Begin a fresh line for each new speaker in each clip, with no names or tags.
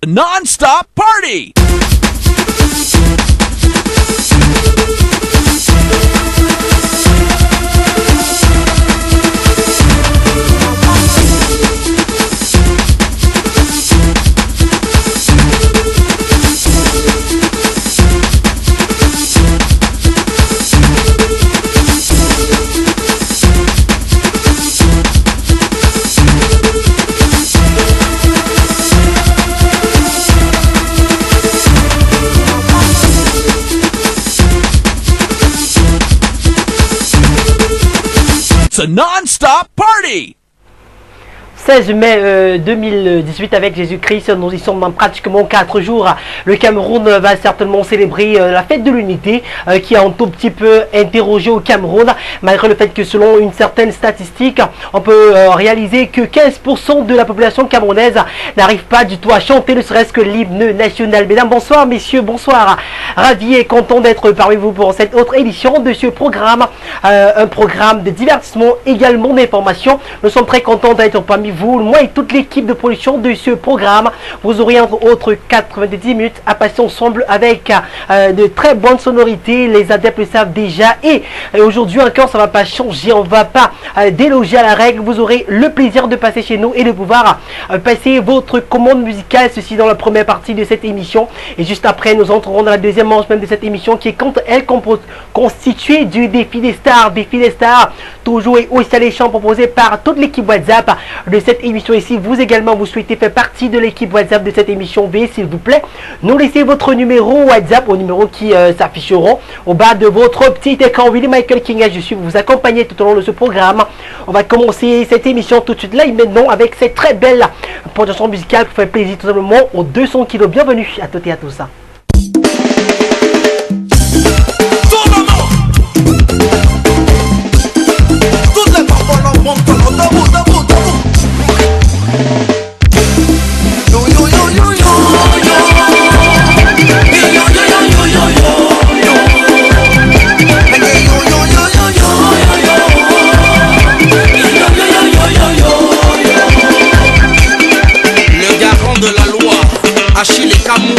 Non-stop party! It's a non-stop party!
16 mai 2018 avec Jésus-Christ, nous y sommes dans pratiquement 4 jours. Le Cameroun va certainement célébrer la fête de l'unité qui a un tout petit peu interrogé au Cameroun, malgré le fait que selon une certaine statistique, on peut réaliser que 15% de la population camerounaise n'arrive pas du tout à chanter ne serait-ce que l'hymne national. Mesdames, bonsoir, messieurs, bonsoir. Ravi et content d'être parmi vous pour cette autre édition de ce programme, un programme de divertissement, également d'information. Nous sommes très contents d'être parmi vous, moi et toute l'équipe de production de ce programme. Vous aurez entre autres 90 minutes à passer ensemble avec de très bonnes sonorités. Les adeptes le savent déjà et aujourd'hui encore ça va pas changer, on va pas déloger à la règle. Vous aurez le plaisir de passer chez nous et de pouvoir passer votre commande musicale, ceci dans la première partie de cette émission, et juste après nous entrerons dans la deuxième manche même de cette émission qui est quant à elle constituée du défi des stars, toujours et aussi alléchant proposé par toute l'équipe WhatsApp de cette émission. Ici, vous également, vous souhaitez faire partie de l'équipe WhatsApp de cette émission, veuillez s'il vous plaît nous laissez votre numéro WhatsApp au numéro qui s'afficheront au bas de votre petit écran. Willy Michael King, je suis vous accompagner tout au long de ce programme. On va commencer cette émission tout de suite là et maintenant avec cette très belle production musicale pour faire plaisir tout simplement aux 200 kilos. Bienvenue à toutes et à tous.
Le garant de la loi, Achille Camou,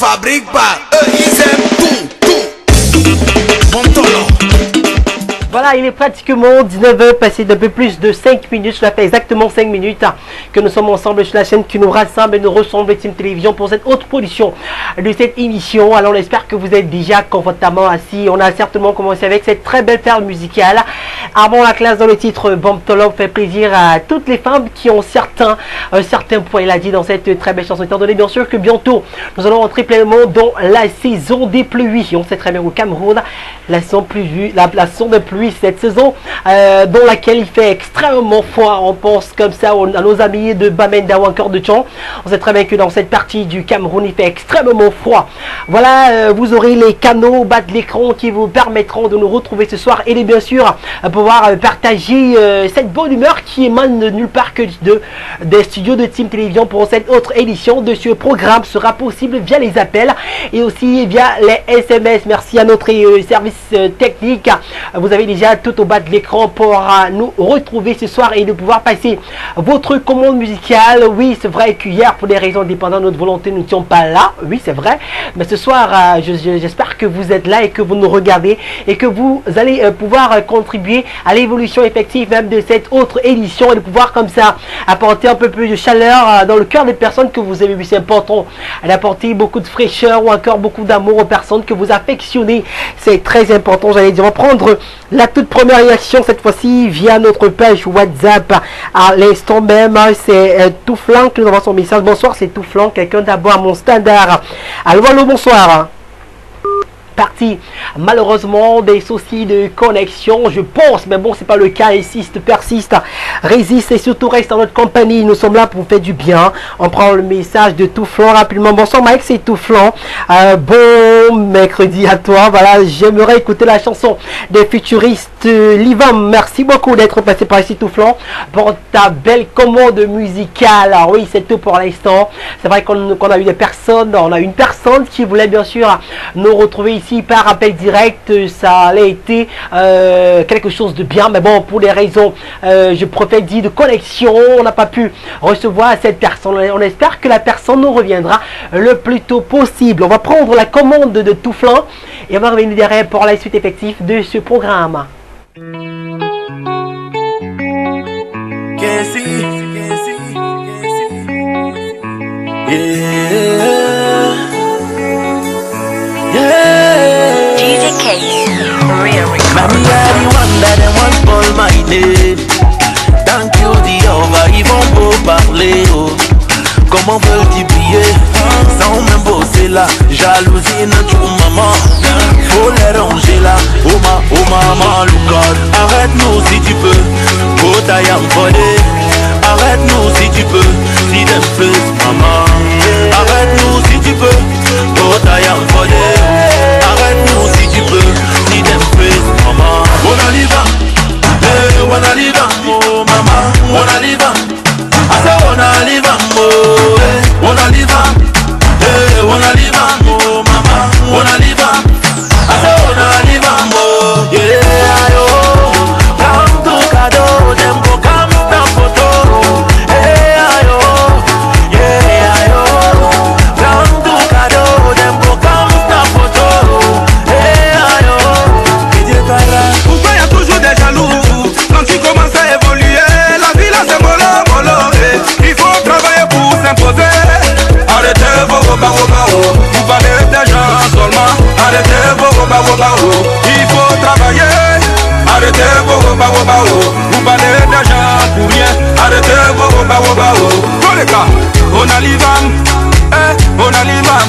fabrique pas. Eux, ils aiment tout. Bon tolo.
Voilà, il est pratiquement 19h, passé d'un peu plus de 5 minutes. Cela fait exactement 5 minutes que nous sommes ensemble sur la chaîne qui nous rassemble et nous ressemble Team Télévision pour cette autre production de cette émission. Alors, on espère que vous êtes déjà confortablement assis. On a certainement commencé avec cette très belle perle musicale. Avant la classe dans le titre Bomptolo fait plaisir à toutes les femmes qui ont un certain poids, il a dit dans cette très belle chanson. Étant donné bien sûr que bientôt nous allons entrer pleinement dans la saison des pluies. On sait très bien au Cameroun, la saison de pluie cette saison dans laquelle il fait extrêmement froid. On pense comme ça à nos amis de Bamenda ou encore de Tchon. On sait très bien que dans cette partie du Cameroun il fait extrêmement froid. Voilà, vous aurez les canaux bas de l'écran qui vous permettront de nous retrouver ce soir et bien sûr pouvoir partager cette bonne humeur qui émane de nulle part que des studios de Team Télévision. Pour cette autre édition de ce programme sera possible via les appels et aussi via les SMS. Merci à notre service technique. Vous avez déjà tout au bas de l'écran pour nous retrouver ce soir et de pouvoir passer votre commande musicale. Oui, c'est vrai qu'hier, pour des raisons indépendantes de notre volonté, nous n'étions pas là. Oui, c'est vrai. Mais ce soir, j'espère que vous êtes là et que vous nous regardez et que vous allez pouvoir contribuer à l'évolution effective même de cette autre édition et de pouvoir comme ça apporter un peu plus de chaleur dans le cœur des personnes que vous aimez. Oui, c'est important d'apporter beaucoup de fraîcheur ou encore beaucoup d'amour aux personnes que vous affectionnez. C'est très important. J'allais dire, on va prendre la toute première réaction cette fois-ci via notre page WhatsApp. À l'instant même, c'est Touflan qui nous envoie son message. Bonsoir, c'est Touflan. Quelqu'un d'abord à mon standard. Allô, allô, bonsoir. Parti. Malheureusement des soucis de connexion, je pense, mais bon, c'est pas le cas. Insiste, persiste, résiste et surtout reste en notre compagnie. Nous sommes là pour faire du bien. On prend le message de Touflan rapidement. Bonsoir Mike, c'est Touflan. Bon mercredi à toi. Voilà, j'aimerais écouter la chanson des futuristes Livam. Merci beaucoup d'être passé par ici Touflan pour ta belle commande musicale. Alors oui, c'est tout pour l'instant. C'est vrai qu'on a eu des personnes, on a une personne qui voulait bien sûr nous retrouver ici par appel direct. Ça allait été quelque chose de bien, mais bon, pour des raisons je préfère dire de connexion, on n'a pas pu recevoir cette personne. On espère que la personne nous reviendra le plus tôt possible. On va prendre la commande de Touflan et on va revenir derrière pour la suite effective de ce programme.
Mammy, I the one that they want call my name. Thank you, Jehovah, ils vont beau parler, oh. Comment veulent-ils briller sans même bosser là? Jalousie notre maman, faut les ranger là. Oh maman, look out. Arrête-nous si tu peux, go I am volé. Arrête-nous si tu peux, si them face maman. Arrête-nous si tu peux, go I am volé. Arrête-nous si tu peux, si them face maman. Wanna live on, wanna live on, oh mama, wanna live on. I say wanna live on, oh, wanna live on, wanna live on, oh mama, wanna live on. I say wanna live on, oh, yeah, yo. Come to Kado, them go come down photo, hey, yo, yeah, yo. Come to Kado, them go come down photo, hey, yo.
Pourquoi y a toujours des jaloux quand tu commences à évoluer? La vie là c'est mollo, il faut travailler pour s'imposer. Arrêtez vos roba-roba-oh, vous parlez des gens seulement. Arrêtez vos roba-roba-oh, il faut travailler. Arrêtez vos roba-roba-oh, vous parlez des gens pour rien. Arrêtez vos roba-roba-oh. Dans les cas, on a l'Ivan, on a l'Ivan,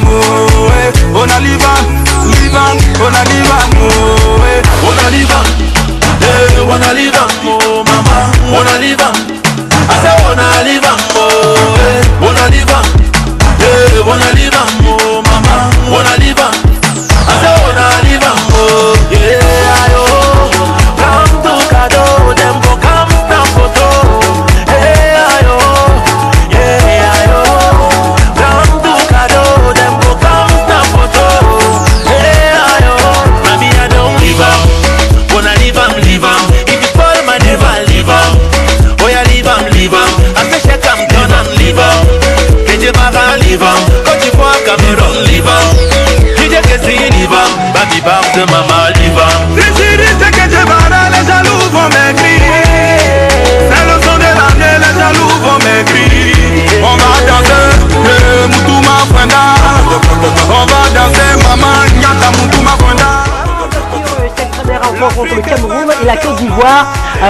on a l'Ivan, on a l'Ivan, on a l'Ivan, on a l'Ivan, oh mama, on a l'Ivan. I say wanna live on, wanna live on, wanna live on, oh mama, wanna live on. I say wanna live on, yeah, yo. Come to Kado, them go come down photo, hey, yo, yeah, yo. Come to Kado, them go come down photo, hey, yo. Maybe I don't live on, wanna live on. If you follow my neighbor, live on. Oh yeah, live on, I say check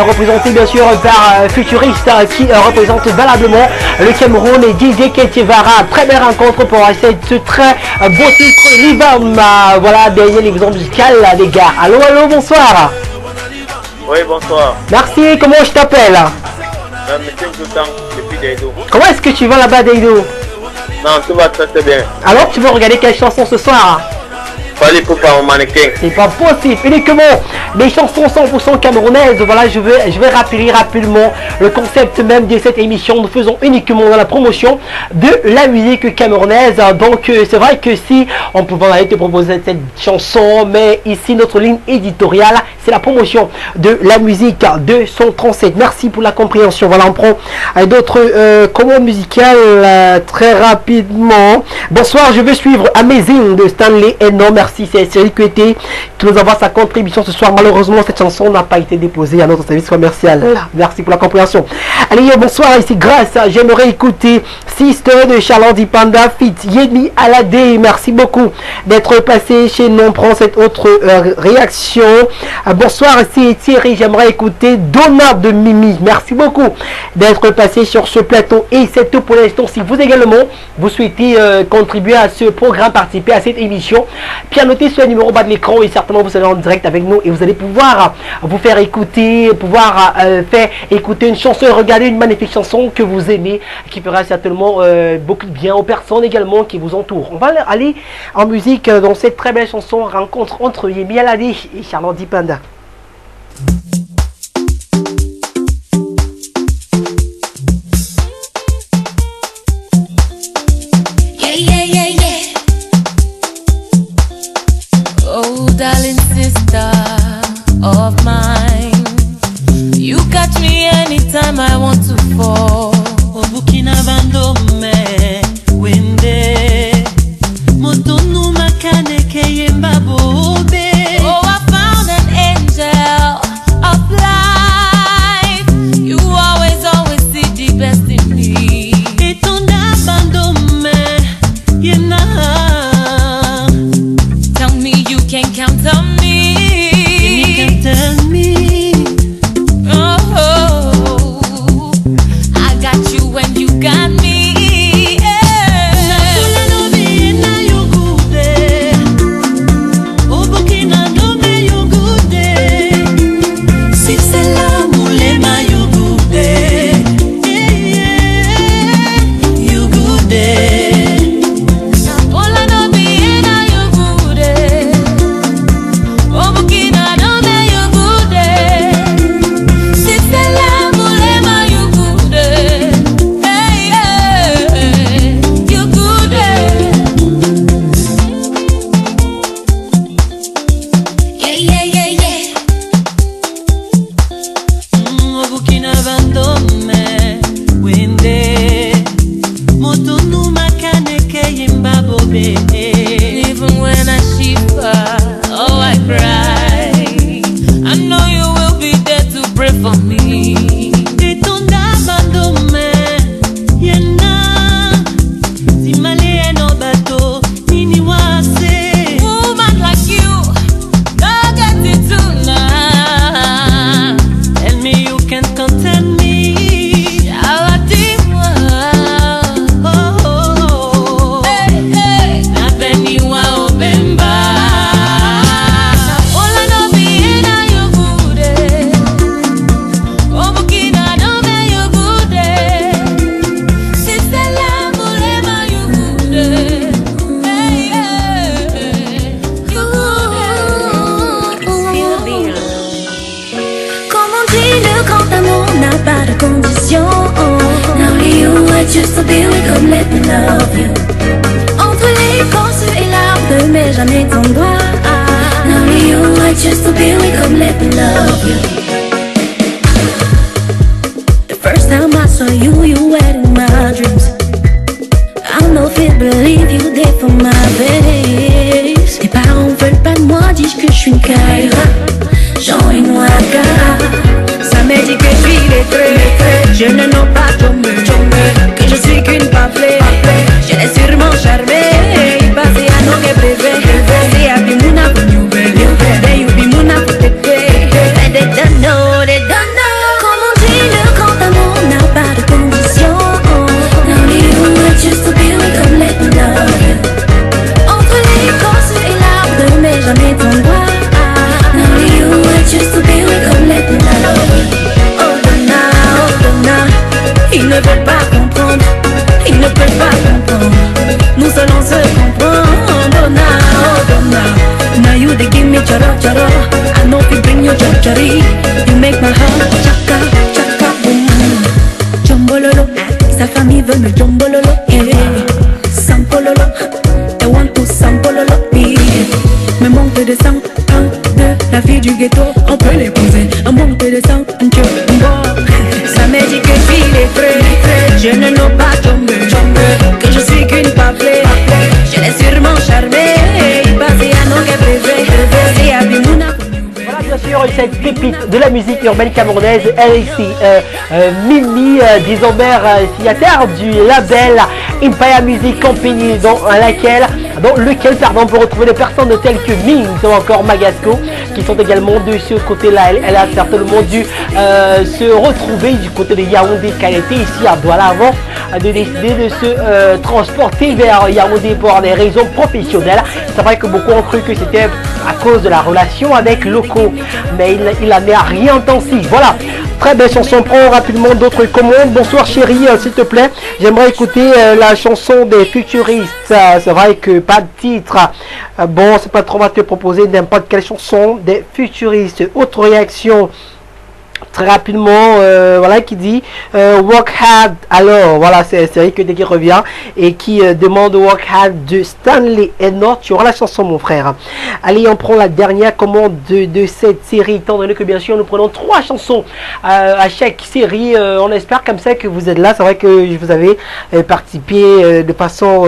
représenté bien sûr par Futuriste qui représente valablement le Cameroun et DJ Ketevara. Très belle rencontre pour ce très beau titre Libam. Voilà, derrière l'exemple musical les gars. Allô, allô, bonsoir.
Oui, bonsoir.
Merci, comment je t'appelle?
Monsieur Zoutan, depuis Daido.
Comment est-ce que tu vas là-bas, Daido?
Non, tout va très très bien.
Alors, tu veux regarder quelle chanson ce soir?
Fallait pour pas au mannequin.
C'est pas possible. Uniquement des chansons 100% camerounaises. Voilà, je vais rappeler rapidement le concept même de cette émission. Nous faisons uniquement dans la promotion de la musique camerounaise. Donc, c'est vrai que si on pouvait aller te proposer cette chanson, mais ici, notre ligne éditoriale, c'est la promotion de la musique 237. Merci pour la compréhension. Voilà, on prend d'autres commandes musicales très rapidement. Bonsoir, je veux suivre Amazing de Stanley Eno. Merci, c'est Cyril Kuete qui nous envoie sa contribution ce soir. Malheureusement, cette chanson n'a pas été déposée à notre service commercial. Merci pour la compréhension. Allez, bonsoir, ici Grâce. J'aimerais écouter Sister de Charlotte Panda Fit Yemi Alade. Merci beaucoup d'être passé chez nous. On prend cette autre réaction. Bonsoir, c'est Thierry. J'aimerais écouter Donna de Mimi. Merci beaucoup d'être passé sur ce plateau. Et c'est tout pour l'instant. Si vous également, vous souhaitez contribuer à ce programme, participer à cette émission, puis annotez sur le numéro bas de l'écran et certainement vous serez en direct avec nous et vous allez pouvoir vous faire écouter, faire écouter une chanson et regarder une magnifique chanson que vous aimez, qui fera certainement beaucoup de bien aux personnes également qui vous entourent. On va aller en musique dans cette très belle chanson, rencontre entre Yemi Alade et Charlotte Panda.
Oh, darling sister of mine, you catch me anytime I want to fall. Oh, Burkina Faso me wende, motonu makane keyemba bobe. Oh, I found an angel of life. You always see the best in me. Etonda bando me yena. Can count on me. You can tell me. Oh, I got you when you got me. Yeah.
just to be with come let me love you. Entre les forces et larmes, mais jamais ton doigt. Now you I just to be with come let me love you. The first time I saw you, you were in my dreams. I know if you believe you there for my face. Tes parents veulent pas de moi, disent que je suis une caïra. Jean et Noaga. Ça me dit que je suis lettré. Je ne n'ai pas tombé, que je suis qu'une pamphlet. Je l'ai sûrement charmé. Il passait à nos bébés. C'est à Bimouna pour nous bébé. They you Bimouna pour te payer. They don't know, they don't know. veulent pas comprendre, ils ne peuvent pas comprendre. Nous allons se comprendre. Donna, oh Donna, now you they give me chara chara. I know you bring your chachari. You make my heart chaka chaka boom. Jumbololo, sa famille veut me jumbololo. Yeah, sampololo, they want to sampololo me. Me manque de sang, de la fille du ghetto, on peut l'épouser. Un manque de sang, un tchou, un bon. Ça me dit que s'il est frais, je ne l'ai pas tombé, que je suis qu'une paplée. Je l'ai sûrement charmé, il passait à nos rêves, c'est à Bimouna.
Voilà bien sûr cette pépite de la musique urbaine camerounaise, elle est ici, Mimi, désormais signataire du label Empire Music Company, dans lequel on peut retrouver des personnes telles que Ming ou encore Magasco qui sont également de ce côté-là. Elle a certainement dû se retrouver du côté de Yaoundé qu'elle était ici à Douala avant de décider de se transporter vers Yaoundé pour des raisons professionnelles. C'est vrai que beaucoup ont cru que c'était à cause de la relation avec locaux, mais il n'en est à rien tant si. Voilà, très belle chanson. Prends rapidement d'autres commandes. Bonsoir chérie, s'il te plaît, j'aimerais écouter la chanson des Futuristes. C'est vrai que pas de titre. Bon, c'est pas trop mal de te proposer n'importe quelle chanson des Futuristes. Autre réaction très rapidement, voilà, qui dit Work Hard. Alors voilà, c'est vrai que dès qu'il revient et qui demande Work Hard de Stanley Ennor. Tu auras la chanson, mon frère. Allez, on prend la dernière commande de cette série, étant donné que bien sûr nous prenons 3 chansons à chaque série. On espère comme ça que vous êtes là. C'est vrai que je vous avais participé de façon,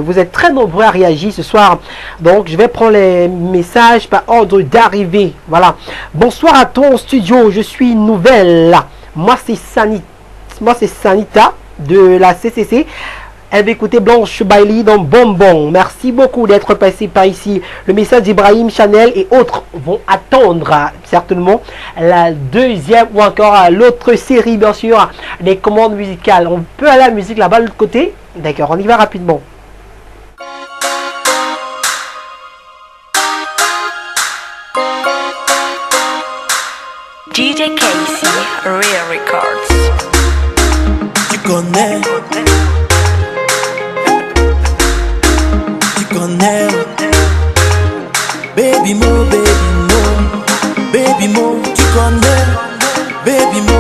vous êtes très nombreux à réagir ce soir, donc je vais prendre les messages par ordre d'arrivée. Voilà, bonsoir à ton studio, je suis nouvelle. Moi c'est Sanita de la CCC. Elle va écouter Blanche Bailey dans Bonbon. Merci beaucoup d'être passé par ici. Le message d'Ibrahim, Chanel et autres vont attendre certainement la deuxième ou encore l'autre série, bien sûr, des commandes musicales. On peut aller à la musique là-bas de l'autre côté. D'accord, on y va rapidement.
DJ Casey, Real Records.
Tu connais, baby mo, tu connais, baby mo,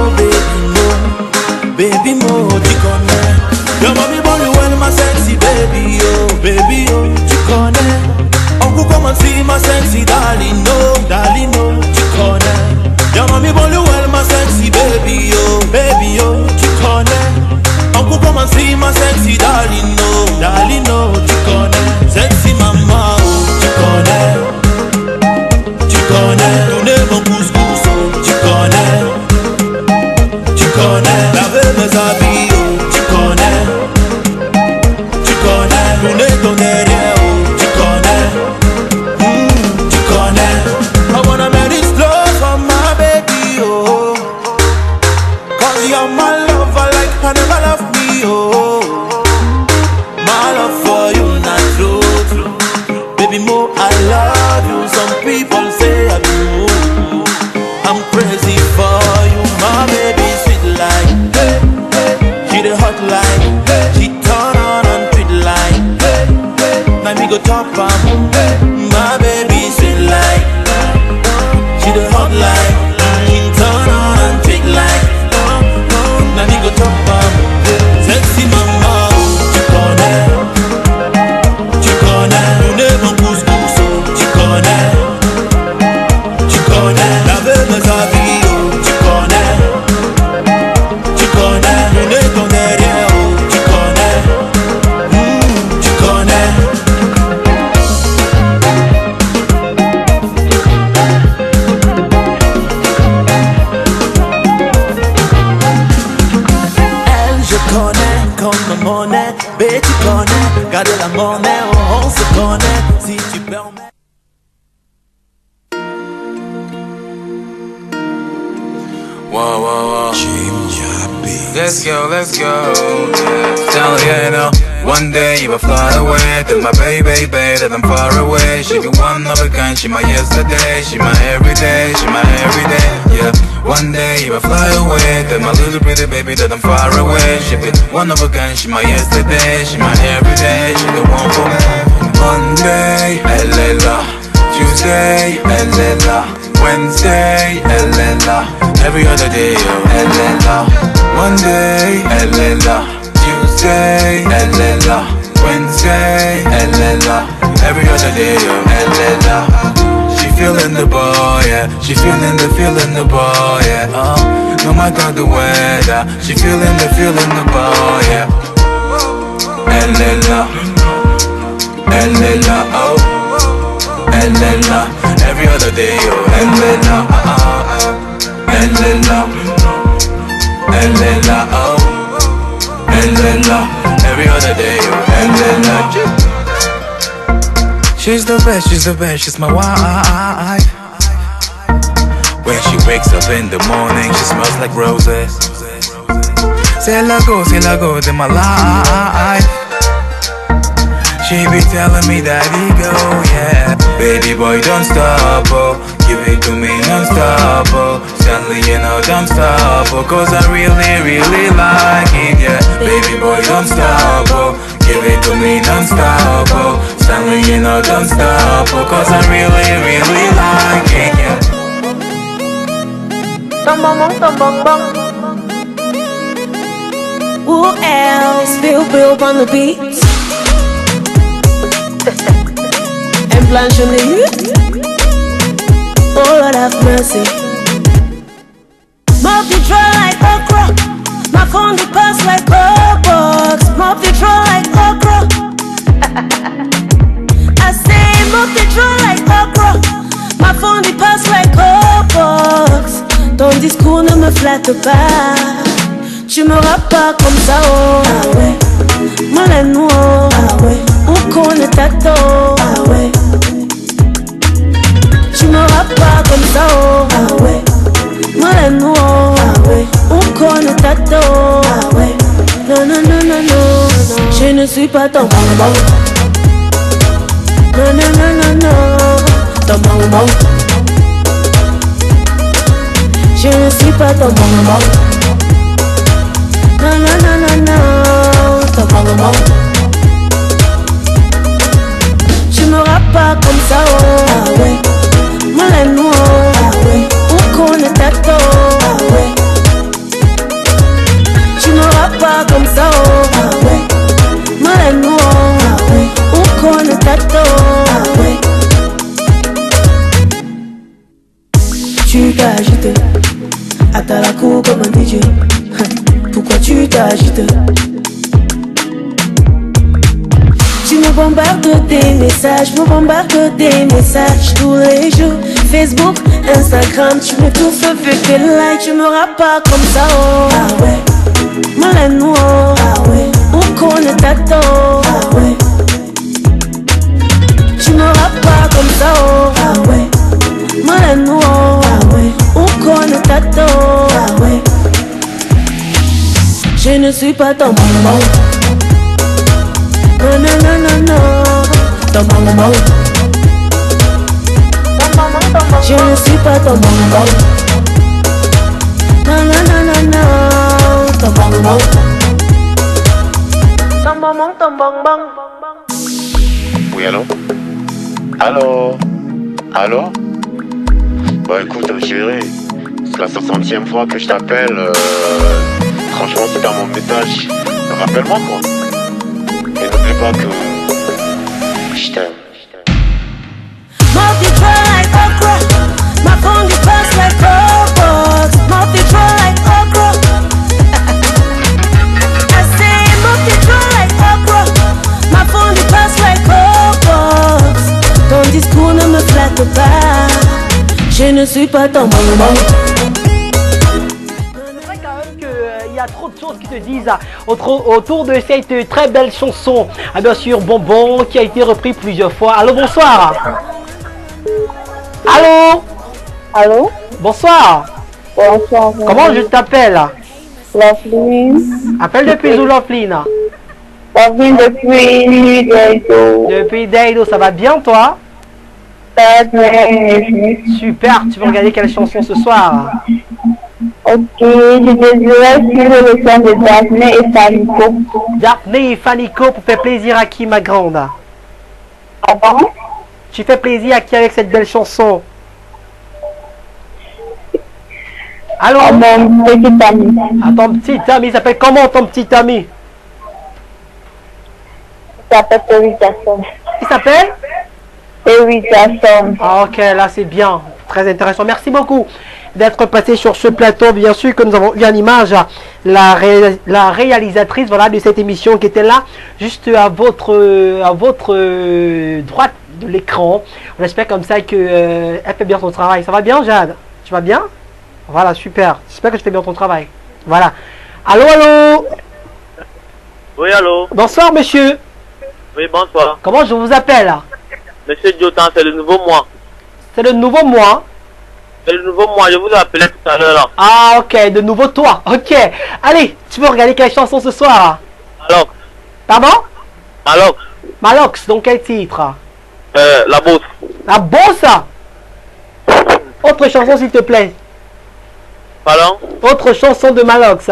tu connais. Your mommy born you well, my sexy baby, oh, tu connais. On peut commencer ma sexy darling, no, tu connais. Your mommy born you well, my sexy baby, oh, tu connais. On peut commencer ma sexy darling, no, tu connais. Sexy mama, oh, tu connais. Tourner mon couscous, oh, tu connais. Laver mes habits, oh, tu connais. Tourner ton derrière, oh, tu connais. I wanna make this love for my baby, oh. Cause you're my lover like I never loved me, oh. My love for you not true. Baby mo, I love you. Some people say I do. I'm crazy for you. My baby sweet like, she the hot like, she turn on and tweet like, now me go top my baby sweet like, she the hot like, she turn on and tweet like, now me go top sexy mama, tu connais, tourner mon couscous, tu connais, laver mes habits, oh, tu connais, tourner ton derrière, oh, tu connais. Elle, je connais comme ma monnaie, mais tu connais, garde la monnaie, oh, on se connaît, si tu permets.
Whoa. Let's go. Tell you know, one day you will fly away. Tell my baby that I'm far away. She be one of a kind, she my yesterday, she my everyday, yeah. One day you will fly away. Then my little pretty baby that I'm far away. She be one of a kind, she my yesterday, she my everyday, she the one for me. Monday, Elela. Tuesday, Elela. Wednesday, Elela. Every other day, Elela. Monday, Elela. Tuesday, Elela. Wednesday, Elela. Every other day, Elela. She feeling the boy, yeah. She feeling the boy, yeah. No matter the weather, she feeling the boy, yeah. Elela, Elela, oh, Elela. Every other day, oh, Elela, Elela, Elela, oh, Elela. Every other day, oh, Elela. She's the best, she's my wife. When she wakes up in the morning, she smells like roses. Say la go, in my life. She be telling me that he go, yeah. Baby boy, don't stop, oh. Give it to me non-stop, oh. Sadly, you know, don't stop, oh. Cause I really, really like it, yeah. Baby boy, don't stop, oh. Give it to me non-stop, oh. Sadly, you know, don't stop, oh. Cause I really, really like it, yeah.
Who else? Bill on the beat. And Blanche on the youth. Oh Lord have mercy. Mouth the draw like okra. My phone the pass like box. Mouth the draw like okra. I say mouth the draw like okra. Ma phone the pass like box. Ton discours ne me flatte pas. Tu me rappes pas comme ça, oh. Ah ouais. Moi la noix. Ah ouais. On connaît ta tôt. Ah ouais. Tu me rappes pas comme ça, oh. Ah ouais. Moi la noix. Ah ouais. On connaît ta tôt. Ah ouais. Non, non, non, non, non. Je ne suis pas ton bonbon. Non, non, non, non, non. Ton bonbon. Je ne suis pas ton bonbon. Non, non, non, non, non. Ton bonbon. Tu me rappes pas comme ça, oh. Ah ouais. Moi la noix. Ah ouais. On connaît ta tôt. Ah ouais. Tu me rappes pas comme ça, oh. Ah ouais. Moi la noix. Ah ouais. On connaît ta tôt. Ah ouais. Tu t'agites. Attends la cour comme un DJ. Pourquoi tu t'agites? Tu me bombardes des messages, tous les jours. Facebook, Instagram, tu m'étouffes avec tes likes. Tu me rappes pas comme ça, oh. Ah ouais. Moi la noix. Ah ouais. On connaît ta tôt. Ah ouais. Tu me rappes pas comme ça, oh. Ah ouais. Moi la noix. Ah ouais. On connaît ta tôt. Ah ouais. Je ne suis pas ton bonbon. Non, non, non, non, non. Ton bonbon. Je ne suis pas ton bonbon. Non, non, non, non, non. Ton bonbon. Ton bonbon, ton bonbon.
Oui, allô? Allô? Allô? Bah écoute, chérie, c'est la 60e fois que je t'appelle. Franchement, c'est dans mon message. Rappelle-moi quoi. Et n'oublie pas que je t'aime.
Mouth the draw like okra. My phone the pass like box. Mouth the draw like okra. I say mouth the draw like okra. My phone the pass like box. Ton discours ne me flatte pas. Je ne suis pas ton bonbon.
Il y a trop de choses qui te disent autour de cette très belle chanson. Ah, bien sûr, Bonbon qui a été repris plusieurs fois. Allô, bonsoir. Allô.
Allô.
Bonsoir.
Bonsoir.
Comment je t'appelle?
Loveline.
Appelle depuis où, Loveline?
Loveline depuis Daido.
Depuis Daido, ça va bien toi? Super, tu veux regarder quelle chanson ce soir?
Ok, je désirais suivre le son de Daphné et Fanico.
Daphné et Fanico pour faire plaisir à qui, ma grande?
Pardon?
Tu fais plaisir à qui avec cette belle chanson? Allô?
À mon petit ami.
À ton petit ami, il s'appelle comment ton petit ami?
Il s'appelle Eric Jackson.
Il s'appelle?
Eric Jackson.
Ah, ok, là c'est bien, très intéressant. Merci beaucoup d'être passé sur ce plateau. Bien sûr que nous avons eu en image la réalisatrice, voilà, de cette émission qui était là, juste à votre droite de l'écran. On espère comme ça que elle fait bien son travail. Ça va bien, Jade? Tu vas bien? Voilà, super. J'espère que tu fais bien ton travail. Voilà. Allô, allô?
Oui, allô?
Bonsoir, monsieur.
Oui, bonsoir.
Comment je vous appelle?
Monsieur Diotan, c'est le nouveau mois.
C'est le nouveau mois?
C'est le nouveau mois, je vous ai appelé tout à l'heure.
Ah, ok, de nouveau toi. Ok. Allez, tu veux regarder quelle chanson ce soir?
Malox.
Pardon?
Malox.
Malox, donc quel titre?
La bosse.
La bosse? Autre chanson, s'il te plaît.
Pardon?
Autre chanson de Malox.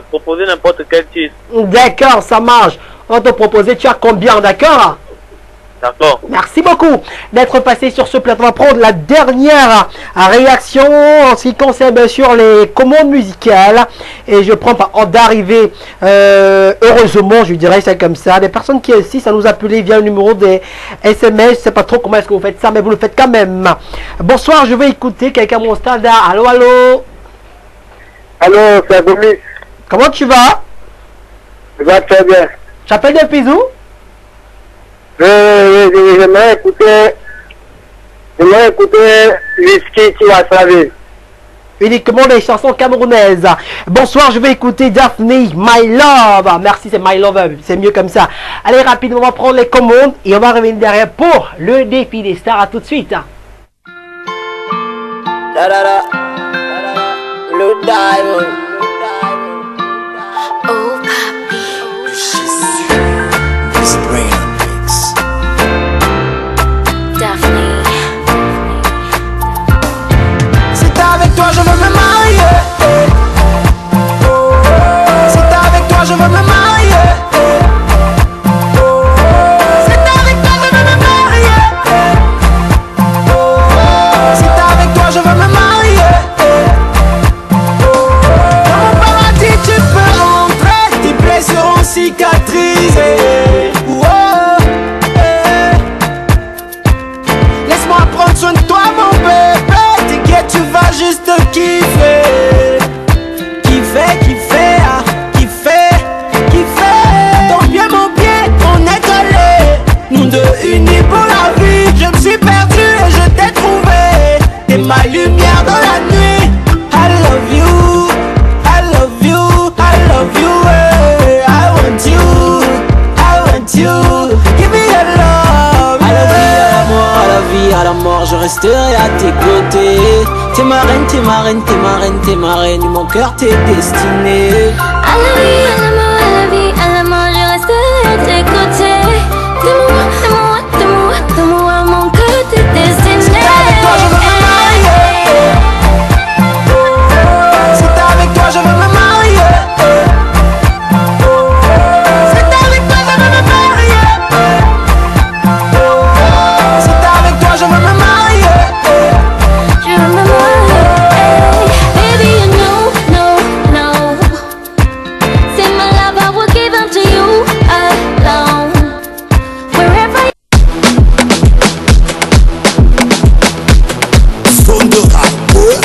Proposer n'importe quel titre.
D'accord, ça marche. On va te proposer, tu as combien, d'accord?
D'accord.
Merci beaucoup d'être passé sur ce plateau. On va prendre la dernière réaction en ce qui concerne bien sûr les commandes musicales. Et je prends par ordre d'arrivée, heureusement, je dirais c'est comme ça. Des personnes qui ici, ça nous appelait via le numéro des SMS. Je sais pas trop comment est-ce que vous faites ça, mais vous le faites quand même. Bonsoir, je vais écouter quelqu'un à mon standard. Allô, allô?
Allô, c'est Gomis.
Comment tu vas?
Je vais très bien.
Tu appelles depuis où?
J'aimerais écouter Whisky qui va servir.
Uniquement des chansons camerounaises. Bonsoir, je vais écouter Daphné, My Love. Merci, c'est My Love, c'est mieux comme ça. Allez, rapidement, on va prendre les commandes et on va revenir derrière pour le défi des stars. À tout de suite.
Le Diamond.
Oh, papi. Daphné.
C'est avec toi je veux me marier. C'est avec toi je veux me marier. C'est avec toi je veux me marier. C'est avec toi je veux me marier. Dans mon paradis tu peux entrer. Tes plaies seront cicatrisées. Laisse-moi prendre soin de toi mon bébé. T'inquiète tu vas juste kiffer. Kiffer, kiffer, ah, kiffer, kiffer. Ton pied mon pied, on est collés. Nous deux unis pour la vie. Je me suis perdu et je t'ai trouvé. T'es ma lumière dans la nuit. I love you, I love you, I love you, hey. I want you, I want you. Give me your love, yeah. À la vie, à la mort, à la vie, à la mort, je resterai à tes côtés. T'es ma reine, t'es ma reine, t'es ma reine, t'es ma reine. Mon cœur t'est destiné.
À la vie, à la mort, à la vie, à la mort, je resterai à tes côtés. De moi, mon cœur t'est destiné.
C'est avec toi je veux me marier. C'est avec toi je veux me marier. C'est avec toi je veux me marier. C'est avec toi je veux me marier.
Je veux me marier. Baby, you know. C'est my love, I will give unto you alone. Wherever you
Zone de rappeur.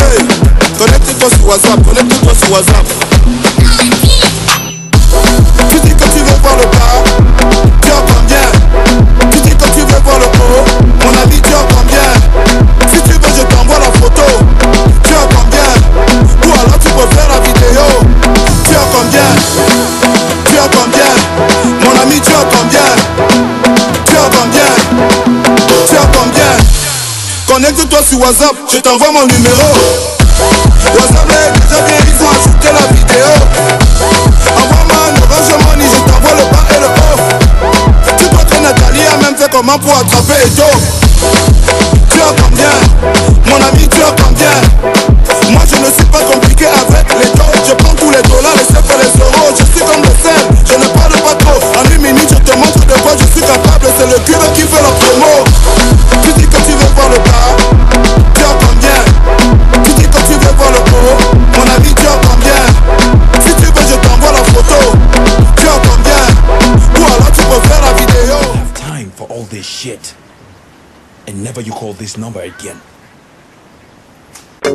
Hey, connecte-toi sur WhatsApp, connecte-toi sur WhatsApp. Tu dis que tu veux voir le bas, tu entends bien. Tu dis que tu veux voir le haut, mon ami tu entends bien. Si tu veux je t'envoie la photo, tu entends bien. Ou alors tu peux faire la vidéo, tu entends bien. Tu entends bien, mon ami tu entends bien. Tu entends bien, tu entends bien. Connecte-toi sur WhatsApp, je t'envoie mon numéro. WhatsApp est déjà bien, ils ont ajouté la vidéo. Envoie-moi un orange money comment pour attraper Edo. Tu as combien? Mon ami, tu as combien? Moi je ne suis pas compliqué avec les taux. Je prends tous les dollars, les cèpes et les euros. Je suis comme le sel, je ne parle pas trop. En 1 minute je te montre de quoi je suis capable. C'est le cube qui fait la promo. Tu dis que tu veux voir le bas, tu as combien? Tu dis que tu veux voir le haut, mon ami, tu as combien? Si tu veux je t'envoie la photo. Tu as combien? Ou alors tu peux faire la vidéo.
Time for all this shit. And never you call this number again. I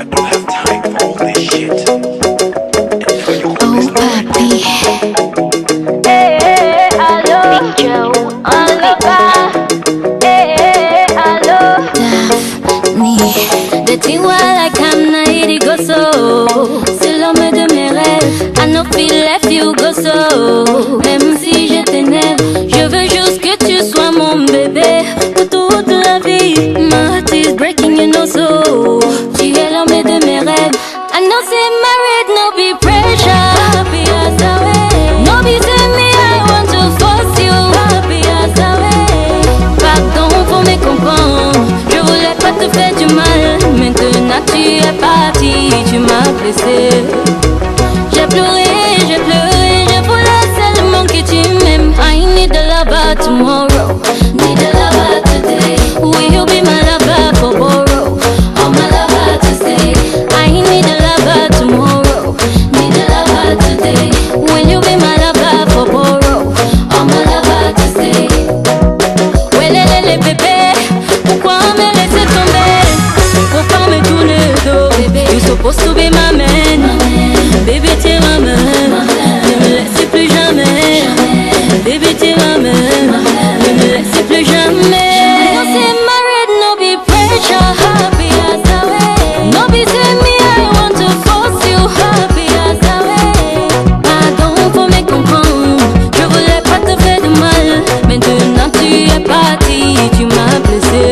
don't have time for all this shit. And never you call this number again.
Hey, hello, Big Joe, hello, Daphne. De Tiwa la Kamnaïdi Gosso, c'est l'homme de mes rêves. I know feel left you go so. Même si je t'énerve, je veux juste que tu sois mon bébé pour toute la vie. My heart is breaking, you know so. Tu es l'homme de mes rêves. I know say married, no be pressure. Happy as a way. No be say me, I want to force you. Happy as a way. Pardon pour me comprendre. Je voulais pas te faire du mal. Maintenant tu es parti, tu m'as blessé. J'ai pleuré, je voulais seulement que tu m'aimes. I need a lover tomorrow, need a lover today. Will you be my lover for borrow, or my lover to stay? I need a lover tomorrow, need a lover today. Will you be my lover for borrow, or my lover to stay? Welelele bébé, pourquoi me laisser tomber? Pourquoi me tourner le dos, bébé? You supposed to be my man. Baby, t'es ma main, ne me laisse plus jamais. Baby, t'es ma main, ne me laisse plus jamais. No say married, no be pressure. Happy as a way. No be say me, I want to force you. Happy as a way. Pardon pour me comprendre. Je voulais pas te faire de mal. Maintenant tu es parti, tu m'as blessé.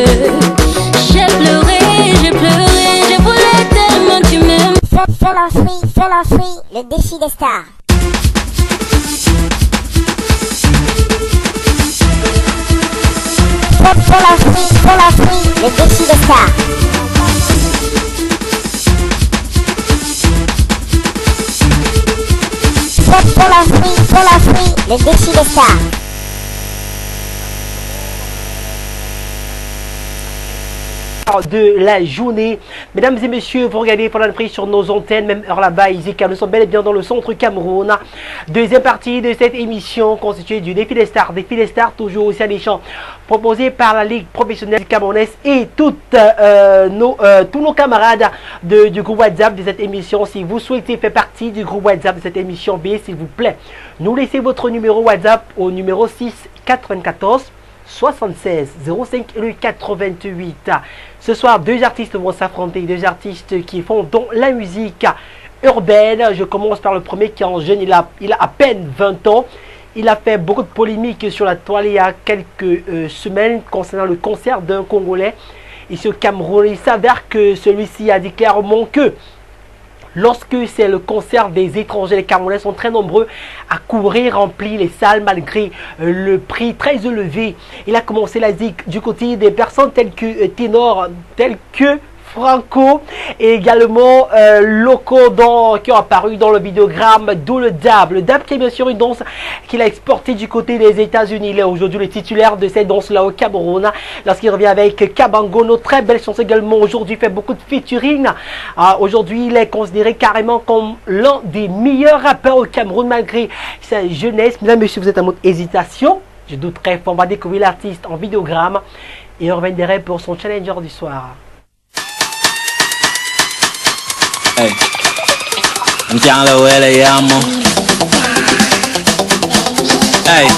J'ai pleuré, je voulais tellement tu m'aimes.
Fell Free, le défi des stars. Fell Free, le défi des stars. Fell Free, le défi des stars.
De la journée. Mesdames et messieurs, vous regardez pendant le prix sur nos antennes, même heure là-bas, ici, car nous sommes bel et bien dans le centre Cameroun. Deuxième partie de cette émission constituée du défi des stars. Défi des stars, toujours aussi à des chants proposés par la Ligue professionnelle camerounaise et tous nos camarades du groupe WhatsApp de cette émission. Si vous souhaitez faire partie du groupe WhatsApp de cette émission, veuillez s'il vous plaît nous laissez votre numéro WhatsApp au numéro 6 94 76 05 et 88. Ce soir, deux artistes vont s'affronter, deux artistes qui font dans la musique urbaine. Je commence par le premier qui est en jeune, il a à peine 20 ans. Il a fait beaucoup de polémiques sur la toile il y a quelques semaines concernant le concert d'un Congolais ici au Cameroun. Il s'avère que celui-ci a dit clairement que lorsque c'est le concert des étrangers, les Camerounais sont très nombreux à couvrir, remplir les salles malgré le prix très élevé. Il a commencé la zik du côté des personnes telles que Ténor, telles que Franco et également locaux qui ont apparu dans le vidéogramme, d'où le dab. Le dab qui est bien sûr une danse qu'il a exportée du côté des États-Unis. Il est aujourd'hui le titulaire de cette danse-là au Cameroun. Lorsqu'il revient avec Kabangono, très belle chanson également. Aujourd'hui, il fait beaucoup de featuring. Aujourd'hui, il est considéré carrément comme l'un des meilleurs rappeurs au Cameroun malgré sa jeunesse. Mesdames et messieurs, vous êtes en mode hésitation. Je doute très fort. On va découvrir l'artiste en vidéogramme et on reviendra pour son challenger du soir.
Hey, Mtiangla wele yamo. Hey.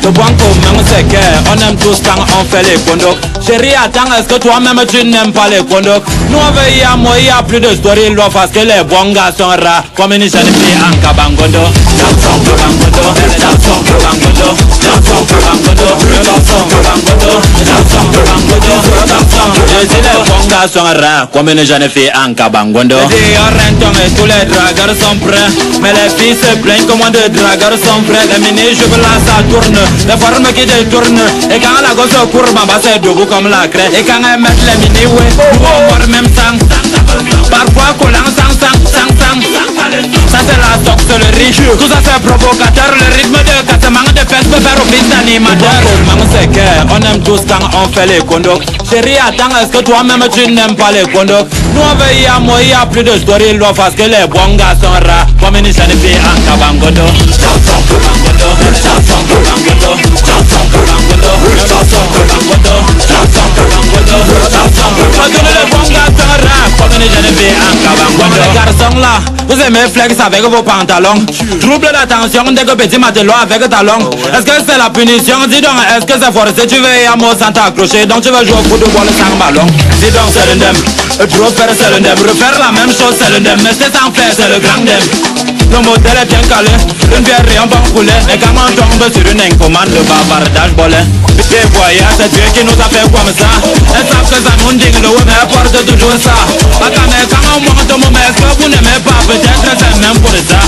Le banco même c'est que on aime tous quand on fait les condocs. Chérie, attends, est-ce que toi-même tu n'aimes pas les condocs? Nous on veut y a moi, il y a plus de story là parce que les bons gars sont rares. Comme une chaîne fille en Kabangondo. Dansons Kabangondo, dansons Kabangondo, dansons Kabangondo, dansons Kabangondo, dansons Kabangondo, dansons. si les bons gars sont rares, comme une jeune fille en Kabangondo. Les dehors rentons et tous les dragueurs sont prêts, mais les filles se plaignent que moins de dragueurs sont prêts. Les mini-jupes là ça tourne, les formes qui détournent, et quand la gosse court, ma base est debout comme la craie. Et quand elle met les mini-ouais, nous on mord même sang. Parfois collant sang. Ça c'est la sorcellerie, tout ça c'est provocateur. Le rythme de cassement de fesses peut faire office d'animateur. C'est que on aime tous quand on fait les condos. Chérie attends, est-ce que toi-même tu n'aimes pas les condos? Nous on veille à moi, il y a plus de story loin parce que les bons gars sont rares. Comme une jeune fille en Kabangodo. Les garçons là, vous aimez flex avec vos pantalons. Trouble d'attention dès que petit matelot avec talon. Est-ce que c'est la punition? Dis donc, est-ce que c'est forcé? Tu veux à moi sans t'accrocher, donc tu veux jouer au football sans ballon. Dis donc c'est le ndem, trop faire c'est le ndem. Refaire la même chose c'est le ndem, mais c'est sans faire c'est le grand ndem. Le modèle est bien calé, une bière et un bon poulet. Et quand on tombe sur une incommande, le bavardage bolé. Et voyez, c'est Dieu qui nous a fait comme ça. Elles savent que ça nous digne, le mais porte toujours ça. Pas quand on monte au moment, est-ce que vous n'aimez pas? Peut-être c'est même pour ça.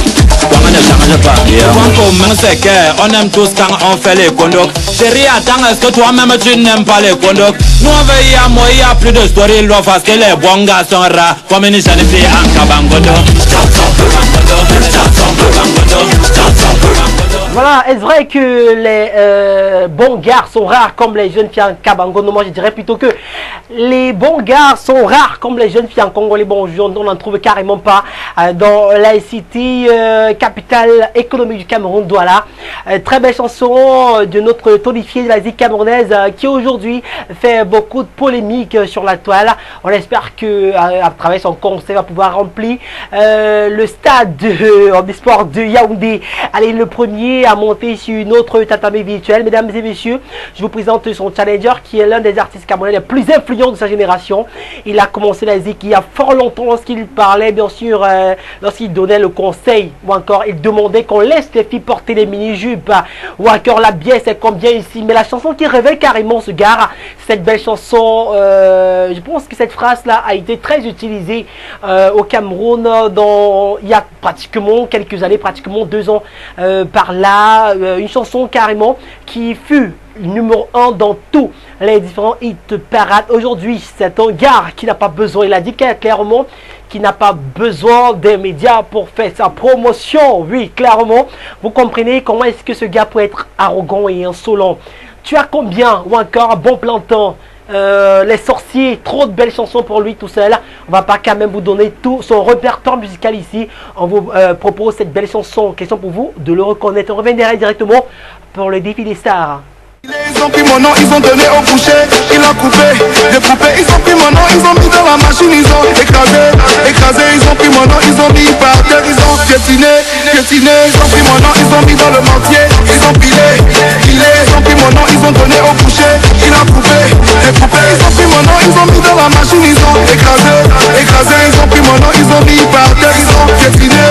On ne change pas. Point commun c'est qu'on aime tous quand on fait les condos. Chérie attends, est-ce que toi-même tu n'aimes pas les condos? Nous on veille à moi, il y a plus de story loin parce que les bons gars sont rares. Comme une jeune fille en Kabangodo.
Voilà, est-ce vrai que les bons gars sont rares comme les jeunes filles en Kabangodo? Moi je dirais plutôt que les bons gars sont rares comme les jeunes filles en Congo. Les bons jeunes, on n'en trouve carrément pas dans la city capitale économique du Cameroun, Douala. Très belle chanson de notre tonifié de l'Asie camerounaise qui aujourd'hui fait beaucoup de polémiques sur la toile. On espère que à travers son concert va pouvoir remplir le stade en sport de Yaoundé. Allez, le premier à monter sur une autre tatami virtuelle. Mesdames et messieurs, je vous présente son challenger qui est l'un des artistes camerounais les plus influents de sa génération. Il a commencé la zik il y a fort longtemps lorsqu'il parlait, bien sûr, lorsqu'il donnait le conseil ou encore il demandait qu'on laisse les filles porter les mini-jupes ou encore la bière c'est combien ici. Mais la chanson qui révèle carrément ce gars, cette belle chanson, je pense que cette phrase-là a été très utilisée au Cameroun il y a pratiquement quelques années, pratiquement 2 ans par là, une chanson carrément qui fut numéro 1 dans tous les différents hit parades. Aujourd'hui, c'est un gars qui n'a pas besoin, il a dit clairement qu'il n'a pas besoin des médias pour faire sa promotion. Oui, clairement, vous comprenez comment est-ce que ce gars peut être arrogant et insolent. Tu as combien ou encore un bon plantain? Les sorciers, trop de belles chansons pour lui tout seul. On va pas quand même vous donner tout son répertoire musical ici. On vous propose cette belle chanson. Question pour vous de le reconnaître. On reviendra directement pour le défi des stars.
Ils ont pris mon nom, ils ont donné au boucher, ils l'ont coupé, découpé. Ils ont pris mon nom, ils ont mis dans la machine, ils ont écrasé. Ils ont pris mon nom, ils ont mis par terre, ils ont piétiné. Ils ont pris mon nom, ils ont mis dans le mortier, ils ont pilé. Ils ont pris mon nom, ils ont donné au boucher, ils l'ont coupé, découpé. Ils ont pris mon nom, ils ont mis dans la machine, ils ont écrasé. Ils ont pris mon nom, ils ont mis par terre, ils ont piétiné.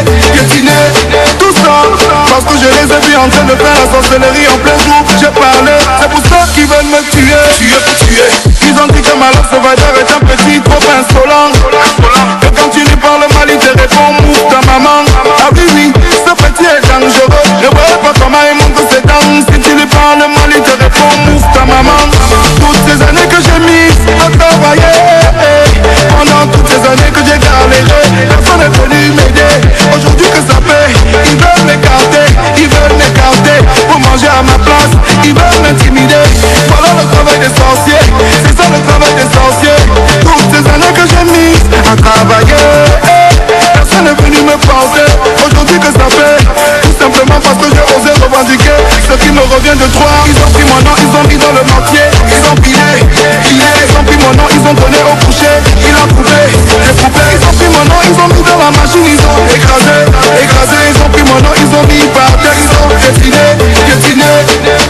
Tout ça, parce que je les ai vus en train de faire la sorcellerie en plein jour. J'ai parlé. C'est pour ça qu'ils veulent me tuer. Ils ont dit que ma langue sauvageur est un petit trop insolent. Et quand tu lui parles mal, il te répond mouf ta maman. Ah oui, ce petit est dangereux. Ne vois pas comment il monte ses dents. Si tu lui parles mal, il te répond mouf ta maman. Toutes ces années que j'ai mises à travailler, pendant toutes ces années que j'ai galéré, personne n'est venu m'aider. Aujourd'hui que ça paie, ils veulent m'écarter. Pour manger à ma place, ils veulent m'intimider. Voilà le travail des sorciers, c'est ça le travail des sorciers. Toutes ces années que j'ai mis à travailler, personne n'est venu me penser. Aujourd'hui que ça fait, tout simplement parce que j'ai osé revendiquer ce qui me revient de toi. Ils ont pris mon nom, ils ont mis dans le mortier, ils ont pilé. Ils ont pris mon nom, ils ont donné au boucher, ils l'ont coupé, découpé. Ils ont pris mon nom, ils ont mis dans la machine, ils ont écrasé. Ils ont pris mon nom, ils ont mis par terre, ils ont piétiné.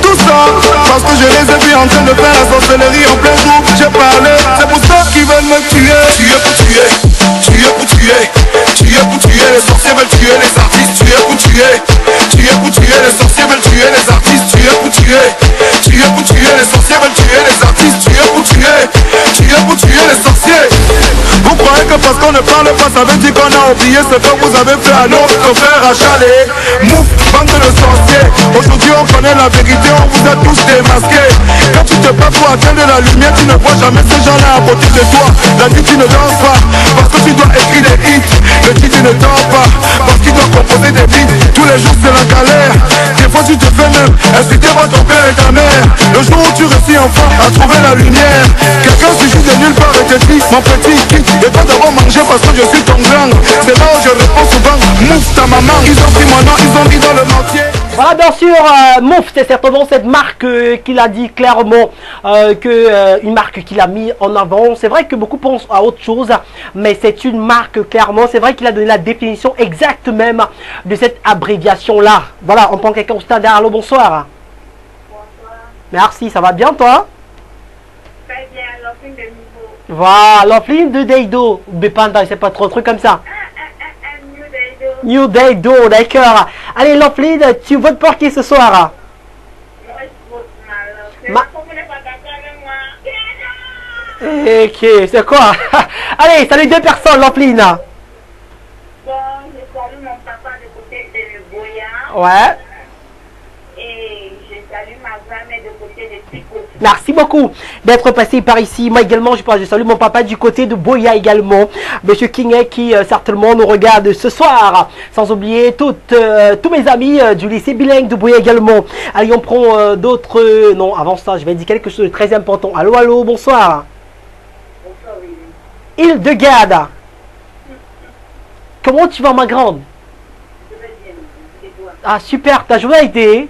Tout ça, parce que je les ai vus en train de faire la sorcellerie en plein jour. J'ai parlé, c'est pour ça qu'ils veulent me tuer. Tuer pour tuer. Les sorciers veulent tuer les artistes. Tuer pour tuer. Les sorciers veulent tuer les artistes. Tuer pour tuer. Les sorciers veulent tuer les artistes. Tuer pour tuer. Les ne parle pas, ça veut dire qu'on a oublié ce que vous avez fait à notre frère à Chalet. Mouf, bande de sorciers. Aujourd'hui on connaît la vérité, on vous a tous démasqués. Quand tu te bats pour atteindre la lumière, tu ne vois jamais ces gens-là à côté de toi. La nuit tu ne danses pas, parce que tu dois écrire des hits. Le dit tu ne dors pas, parce qu'il doit composer des beats. Tous les jours c'est la galère. Des fois tu te fais même insulter par ton père et ta mère. Le jour où tu réussis enfin à trouver la lumière, quelqu'un suffit de nulle part et te dit: mon petit, et toi d'abord manger parce que je suis ton grand. C'est là où je réponds souvent: mouf ta maman. Ils ont pris mon nom, ils ont mis dans le mortier.
Voilà, bien sûr, Mouf, c'est certainement cette marque qu'il a dit clairement, une marque qu'il a mis en avant. C'est vrai que beaucoup pensent à autre chose, mais c'est une marque clairement. C'est vrai qu'il a donné la définition exacte même de cette abréviation-là. Voilà, on prend quelqu'un au standard. Allô, bonsoir. Bonsoir. Merci, ça va bien toi?
Très bien, l'offline de niveau.
Voilà, l'offline de Deido. Bépanda, c'est pas trop un truc comme ça. New Deido, d'accord. Allez, l'offline, tu votes pour qui ce soir? Ok, c'est quoi? Allez, salut deux personnes, l'offline.
Bon, je salue mon papa de côté de Boya.
Ouais.
Et je salue ma grand-mère de côté de Pico.
Merci beaucoup d'être passé par ici. Moi également, je salue mon papa du côté de Boya également. Monsieur King qui certainement nous regarde ce soir. Sans oublier tous mes amis du lycée bilingue de Boya également. Allez, on prend d'autres... non, avant ça, je vais dire quelque chose de très important. Allô, allô, bonsoir.
Bonsoir, oui.
Hildegarde. Comment tu vas, ma grande?
Je vais bien, et toi?
Ah, super, ta journée a été...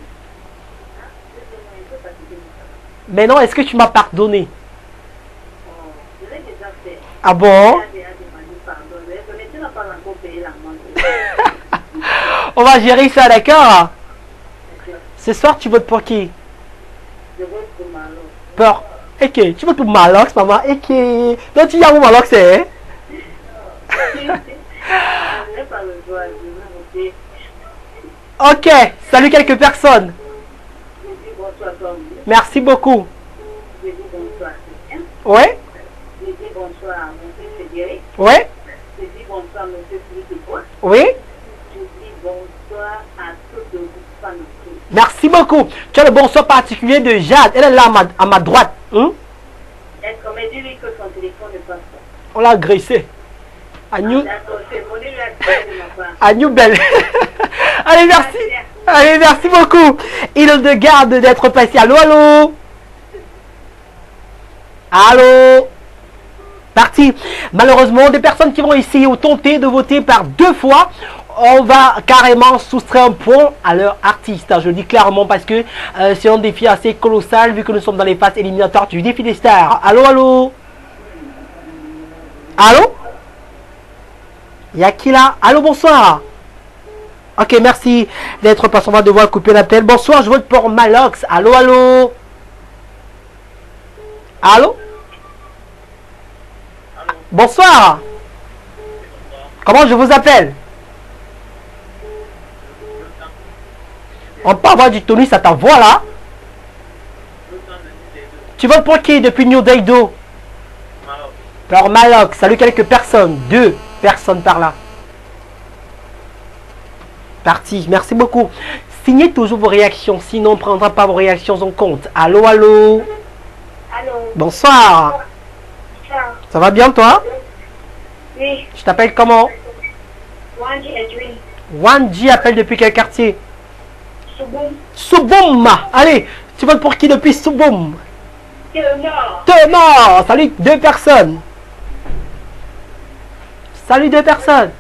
Mais non, est-ce que tu m'as pardonné?
Je l'ai déjà fait.
Ah bon? On va gérer ça, d'accord? Ce soir, tu votes pour qui?
Je vote pour Malox.
Pour... Ok, tu votes pour Malox, maman. Ok. Donc, tu y as où Malox, c'est? Ok, salut quelques personnes. Merci beaucoup.
Je dis bonsoir.
Ouais?
Je dis bonsoir à mon fils Frédéric.
Ouais?
Je dis bonsoir à monsieur Philippe.
Oui?
Je dis bonsoir à toutes les femmes.
Merci beaucoup. Tu as le bonsoir particulier de Jade. Elle est là à ma droite. Hein?
Est-ce qu'on m'a dit lui que son téléphone ne passe pas?
On l'a agressé. Agnew.
D'accord, c'est mon élection.
Agnew Belle. Allez, merci. Allez, merci beaucoup. Hildegarde d'être passé. Allô, allô. Allô. Parti. Malheureusement, des personnes qui vont essayer ou tenter de voter par deux fois, on va carrément soustraire un point à leur artiste. Je le dis clairement parce que c'est un défi assez colossal vu que nous sommes dans les phases éliminatoires du défi des stars. Allô, allô. Allô. Y'a qui là? Allô, bonsoir. Ok, merci d'être passé. On va devoir couper l'appel. Bonsoir, je vote pour Malox. Allô, allô. Allô. Bonsoir. Comment je vous appelle? On peut avoir du tonus à ta voix là. Tu votes pour qui depuis New Deido? Pour Malox. Salut quelques personnes. Deux personnes par là. Parti. Merci beaucoup. Signez toujours vos réactions. Sinon, on ne prendra pas vos réactions en compte. Allô, allô.
Allô.
Bonsoir. Ça va bien toi?
Oui.
Je t'appelle comment?
Wanji Edwin.
Wanji appelle depuis quel quartier?
Souboum.
Souboum. Allez, tu votes pour qui depuis Souboum?
Tenor.
Tenor. Salut deux personnes. Salut deux personnes.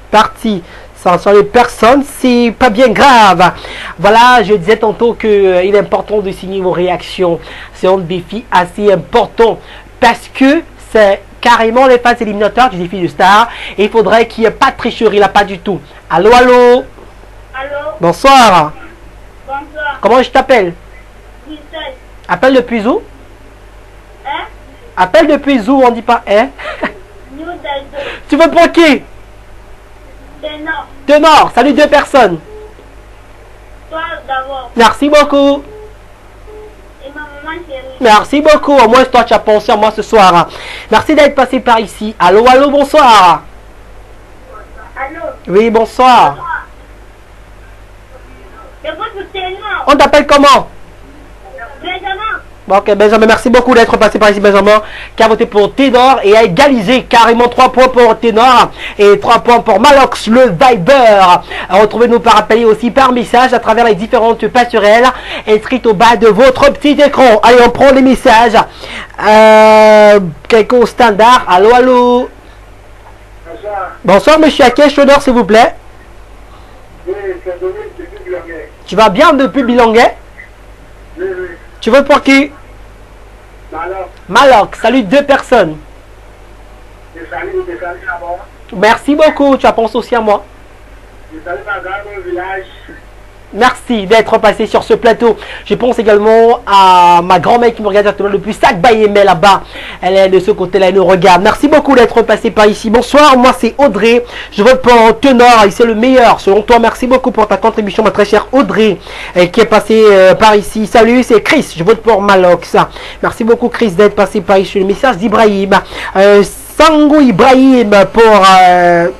Parti. Ça sont les personnes, c'est pas bien grave. Voilà, je disais tantôt qu'il est important de signer vos réactions. C'est un défi assez important parce que c'est carrément les phases éliminatoires du défi de star. Et il faudrait qu'il n'y ait pas de tricherie là, pas du tout. Allô, allô.
Allô.
Bonsoir.
Bonsoir.
Comment je t'appelle?
Gisèle.
Appelle depuis où?
Hein?
Appelle depuis où, on dit pas hein?
New Deido.
Tu veux pour qui?
Tenor.
Tenor, salut deux personnes.
Toi d'abord.
Merci beaucoup.
Et ma maman chérie.
Merci beaucoup. Au moins, toi, tu as pensé à moi ce soir. Merci d'être passé par ici. Allô, allô, bonsoir.
Allô?
Oui, bonsoir. On t'appelle comment?
Benjamin.
Bon, ok, Benjamin, merci beaucoup d'être passé par ici, Benjamin, qui a voté pour Ténor et a égalisé carrément 3 points pour Ténor et 3 points pour Malox, le Viber. Retrouvez-nous par appel et aussi par message à travers les différentes passerelles inscrites au bas de votre petit écran. Allez, on prend les messages. Quelqu'un au standard. Allô, allô.
Bonsoir.
Bonsoir, monsieur. À quel honneur, s'il vous plaît?
Oui, c'est Dominique depuis Bilanguet.
Tu vas bien depuis Bilanguet?
Oui, oui.
Tu veux pour qui?
Malox.
Malox, salut 2 personnes.
Je salue d'abord.
Merci beaucoup, tu as pensé aussi à moi.
Je salue ma grande au village.
Merci d'être passé sur ce plateau. Je pense également à ma grand-mère qui me regarde directement depuis Sac-Bayémé là-bas. Elle est de ce côté-là, elle nous regarde. Merci beaucoup d'être passé par ici. Bonsoir, moi c'est Audrey. Je vote pour Ténor et c'est le meilleur selon toi. Merci beaucoup pour ta contribution, ma très chère Audrey, qui est passée par ici. Salut, c'est Chris. Je vote pour Malox. Merci beaucoup Chris d'être passé par ici. Le message d'Ibrahim. Sangou Ibrahim pour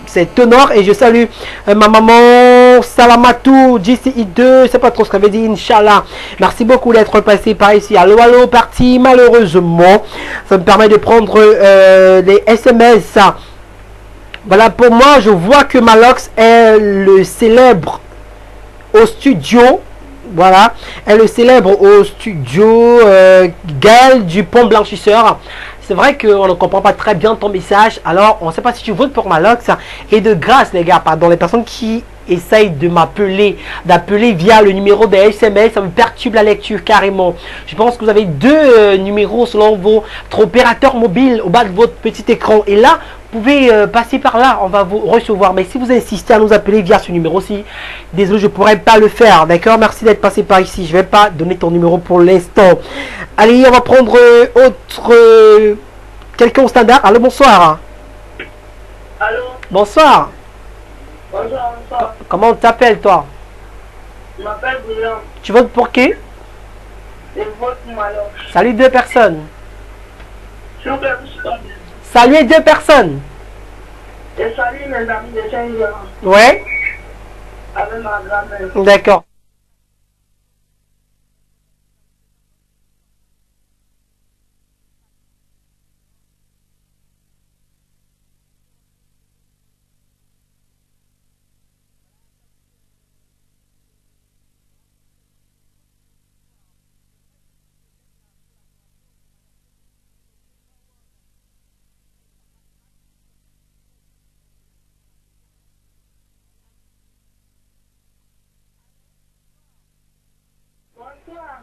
c'est Ténor et je salue ma maman Salamatou GCI2, c'est pas trop ce qu'elle veut dire, Inch'Allah. Merci beaucoup d'être passé par ici. Allô, allô, parti malheureusement. Ça me permet de prendre les SMS. Voilà, pour moi, je vois que Malox est le célèbre au studio. Voilà, elle le célèbre au studio Gaël du Pont Blanchisseur. C'est vrai qu'on ne comprend pas très bien ton message. Alors, on ne sait pas si tu votes pour Malox. Et de grâce, les gars, pardon, les personnes qui essayent de m'appeler, d'appeler via le numéro des SMS, ça me perturbe la lecture carrément. Je pense que vous avez 2 numéros selon votre opérateur mobile au bas de votre petit écran. Et là, vous pouvez passer par là, on va vous recevoir. Mais si vous insistez à nous appeler via ce numéro-ci, désolé, je ne pourrais pas le faire. D'accord? Merci d'être passé par ici. Je ne vais pas donner ton numéro pour l'instant. Allez, on va prendre quelqu'un au standard. Allô, bonsoir.
Allô?
Bonsoir.
Bonsoir, bonsoir.
Comment on t'appelle, toi?
Je m'appelle Bouillon.
Tu votes pour qui?
Je vote pour Malox.
Salut 2 personnes.
S'il vous plaît, vous supportez.
Salut 2 personnes.
Je salue mes amis de Saint-Jean.
Ouais.
Avec ma grand-mère.
D'accord.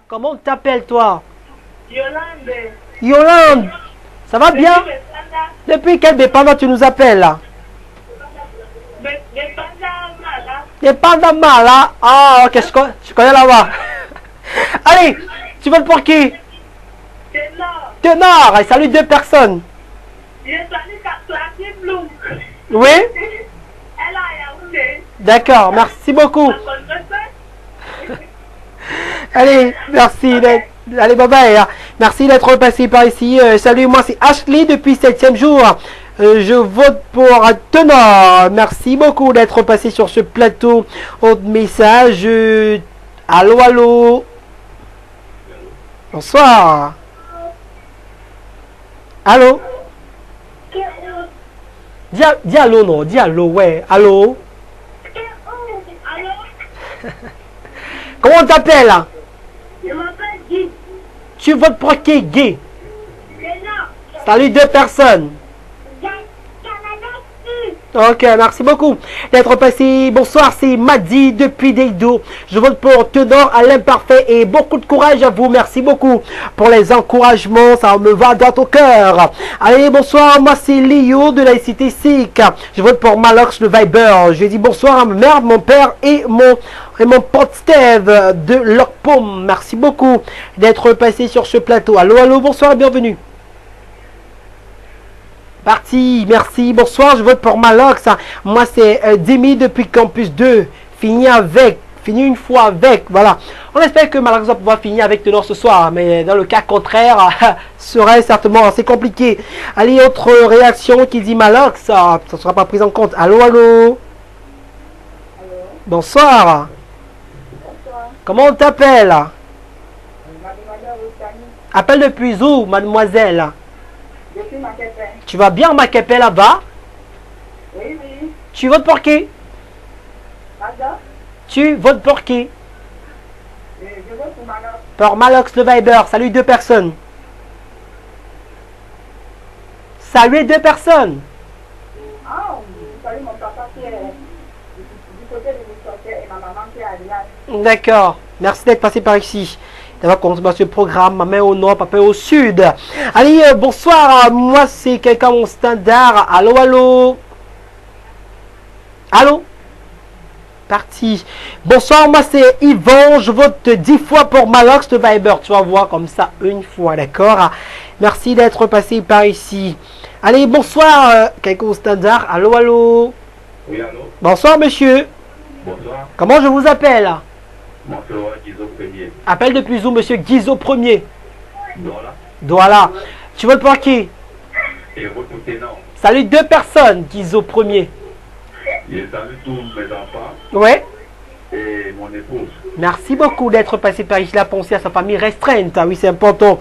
Comment t'appelles toi?
Yolande.
Yolande. Ça va bien? Depuis quel dépendant tu nous appelles là? Dépendant là? Ah ok, je connais là-bas. Allez, tu votes pour qui?
Ténor.
Ténor, et salut 2 personnes.
Je salue Catherine Blum.
Oui?
Elle a Yaoundé.
D'accord, merci beaucoup. Allez, merci d'être... Allez, bye bye. Merci d'être passé par ici. Salut, moi c'est Ashley depuis 7e jour. Je vote pour Ténor. Merci beaucoup d'être passé sur ce plateau. Autre message. Allô, allô. Bonsoir. Allô. Dis allô, non. Dis allô, ouais. Allô. Comment on t'appelle?
Je m'appelle Guy.
Tu votes pour qui, Guy? Salut 2 personnes. Ok, merci beaucoup d'être passé. Bonsoir, c'est Madi depuis Deido. Je vote pour Ténor à l'imparfait et beaucoup de courage à vous. Merci beaucoup pour les encouragements. Ça me va dans ton cœur. Allez, bonsoir. Moi, c'est Léo de la cité SIC. Je vote pour Malox, le Viber. Je dis bonsoir à ma mère, mon père et mon pote Steve de Locpom. Merci beaucoup d'être passé sur ce plateau. Allô, allô, bonsoir et bienvenue. Parti, merci, bonsoir, je vote pour Malox. Moi c'est Demi depuis Campus 2. Fini avec Fini une fois avec, voilà. On espère que Malox va pouvoir finir avec Tenor ce soir, mais dans le cas contraire, serait certainement assez compliqué. Allez, autre réaction qui dit Malox, ça ne sera pas pris en compte. Allô, allô. Bonsoir. Comment on t'appelle? Appelle depuis où, mademoiselle?
Depuis Maquepé.
Tu vas bien Maquepé là-bas?
Oui, oui.
Tu votes pour qui?
Pardon?
Tu votes pour qui?
Je vote pour Malox.
Pour Malox le Viber. Salut 2 personnes. Salut 2 personnes.
Ah, salut mon papa qui est du côté de l'Issoquet et ma maman qui est à Liage.
D'accord. Merci d'être passé par ici. D'avoir continué ce programme, maman au nord, papa au sud. Allez, bonsoir. Moi, c'est quelqu'un mon standard. Allô, allô. Allô. Parti. Bonsoir, moi c'est Yvon. Je vote 10 fois pour Malox de Viber. Tu vas voir comme ça une fois, d'accord? Merci d'être passé par ici. Allez, bonsoir. Quelqu'un au standard. Allô, allô.
Oui, allô.
Bonsoir, monsieur.
Bonsoir.
Comment je vous appelle?
Moi, c'est Guizot Premier.
Appelle depuis où, monsieur Guizot Premier?
Douala.
Douala. Tu votes pour qui?
Et votre Ténor.
Salut 2 personnes, Guizot Premier.
Je salue tous mes enfants.
Ouais.
Et mon épouse.
Merci beaucoup d'être passé par ici. Il a pensé à sa famille restreinte. Ah oui, c'est important.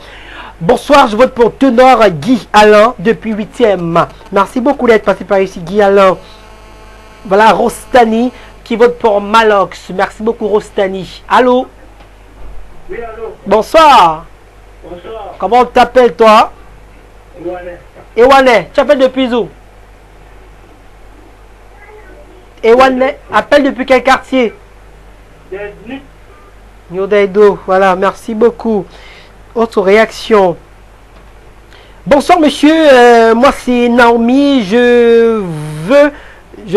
Bonsoir, je vote pour Tenor Guy Alain depuis 8e. Merci beaucoup d'être passé par ici, Guy Alain. Voilà, Rostani qui vote pour Malox. Merci beaucoup, Rostani. Allô?
Oui, allô.
Bonsoir.
Bonsoir.
Comment t'appelles, toi?
Ewané.
Ewané. Tu appelles depuis où? Ewané. Appelle depuis quel quartier? New Daido. Voilà, merci beaucoup. Autre réaction. Bonsoir, monsieur. Moi, c'est Naomi. Je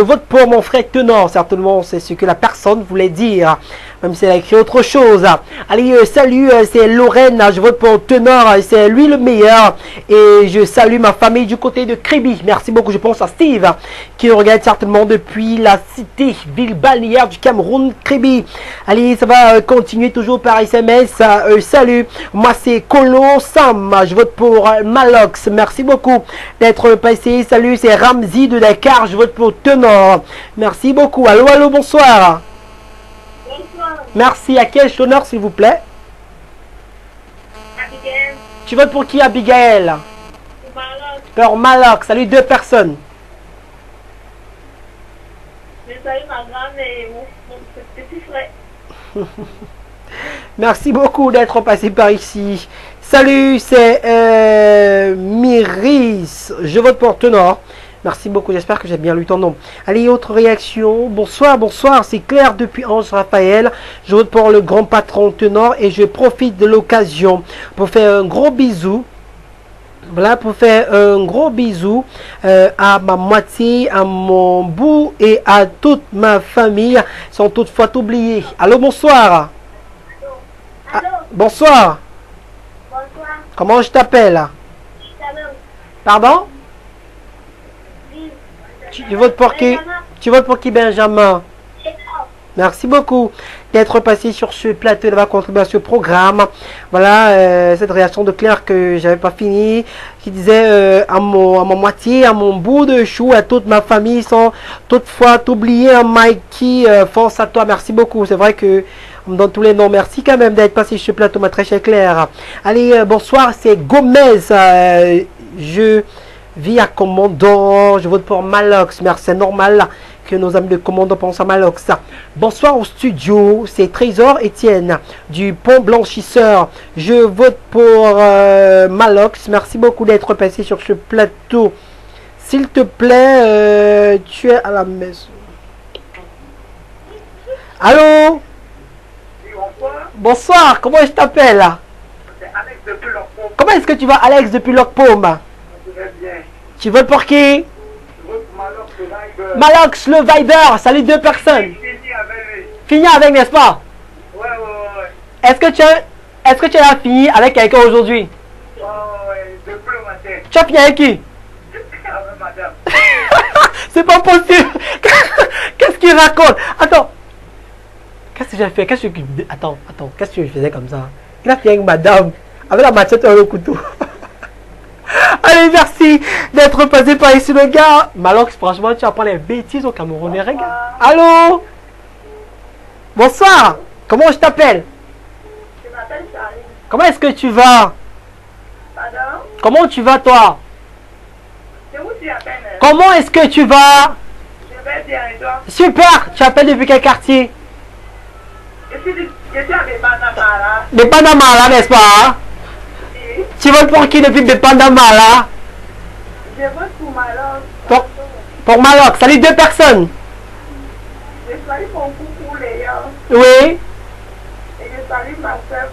vote pour mon frère Tenor. Certainement, c'est ce que la personne voulait dire. Même si elle a écrit autre chose. Allez, salut, c'est Lorraine. Je vote pour Tenor. C'est lui le meilleur. Et je salue ma famille du côté de Kribi. Merci beaucoup. Je pense à Steve, qui regarde certainement depuis la cité, ville balnéaire du Cameroun, Kribi. Allez, ça va continuer toujours par SMS. Salut, moi c'est Colo Sam. Je vote pour Malox. Merci beaucoup d'être passé. Salut, c'est Ramzi de Dakar. Je vote pour Tenor. Merci beaucoup. Allô, allô, bonsoir.
Bonsoir.
Merci. À quel honneur, s'il vous plaît?
Abigail.
Tu votes pour qui, Abigail?
Malox.
Pour Malox. Salut 2 personnes.
Je salue ma grand et mon petit frère.
Merci beaucoup d'être passé par ici. Salut, c'est Myris. Je vote pour Tenor. Merci beaucoup, j'espère que j'ai bien lu ton nom. Allez, autre réaction. Bonsoir, bonsoir, c'est Claire depuis Ange Raphaël. Je vote pour le grand patron Tenor et je profite de l'occasion pour faire un gros bisou. Voilà, pour faire un gros bisou à ma moitié, à mon bout et à toute ma famille, sans toutefois t'oublier. Allô, bonsoir. Ah, bonsoir.
Bonsoir.
Comment je t'appelle? Pardon? Tu votes pour qui? Tu votes pour qui, Benjamin? Merci beaucoup d'être passé sur ce plateau, d'avoir contribué à ce programme. Voilà, cette réaction de Claire que j'avais pas fini, qui disait à ma moitié, à mon bout de chou, à toute ma famille, sans toutefois t'oublier, Mikey, force à toi. Merci beaucoup. C'est vrai que on me donne tous les noms. Merci quand même d'être passé sur ce plateau, ma très chère Claire. Allez, bonsoir, c'est Gomez. Je vis à Commandant. Je vote pour Malox. Merci, c'est normal que nos amis de Commandant pensent à Malox. Bonsoir au studio, c'est Trésor Étienne du Pont Blanchisseur. Je vote pour Malox. Merci beaucoup d'être passé sur ce plateau. S'il te plaît, tu es à la maison. Allô? Bonsoir, comment je t'appelle? Comment est-ce que tu vas, Alex, depuis Locpaume? Tu votes pour qui? Malox, le Viber. Salut 2 personnes. Fini avec, n'est-ce pas?
Ouais.
Est-ce que tu as fini avec quelqu'un aujourd'hui?
Ouais, depuis le matin.
Tu as fini avec qui?
Avec madame.
C'est pas possible. Qu'est-ce qu'il raconte? Attends. Qu'est-ce que j'ai fait? Attends, qu'est-ce que je faisais comme ça? Il a fait avec madame, avec la machette et le couteau. Allez, merci d'être passé par ici, le gars. Malox, franchement, tu apprends les bêtises au Cameroun. Regarde. Allô? Bonsoir. Comment je t'appelle?
Je m'appelle Charlie.
Comment est-ce que tu vas?
Pardon?
Comment tu vas, toi?
C'est où tu appelles?
Comment est-ce que tu vas?
Je vais bien et toi?
Super. Tu appelles depuis quel quartier?
Je suis à Bepandamala.
Bepandamala, n'est-ce pas?
Oui.
Tu votes pour qui depuis Bepandamala?
Je vote pour Malox.
Pour Malox. Salut, 2 personnes.
Je salue mon coucou Léa.
Oui.
Et je salue ma soeur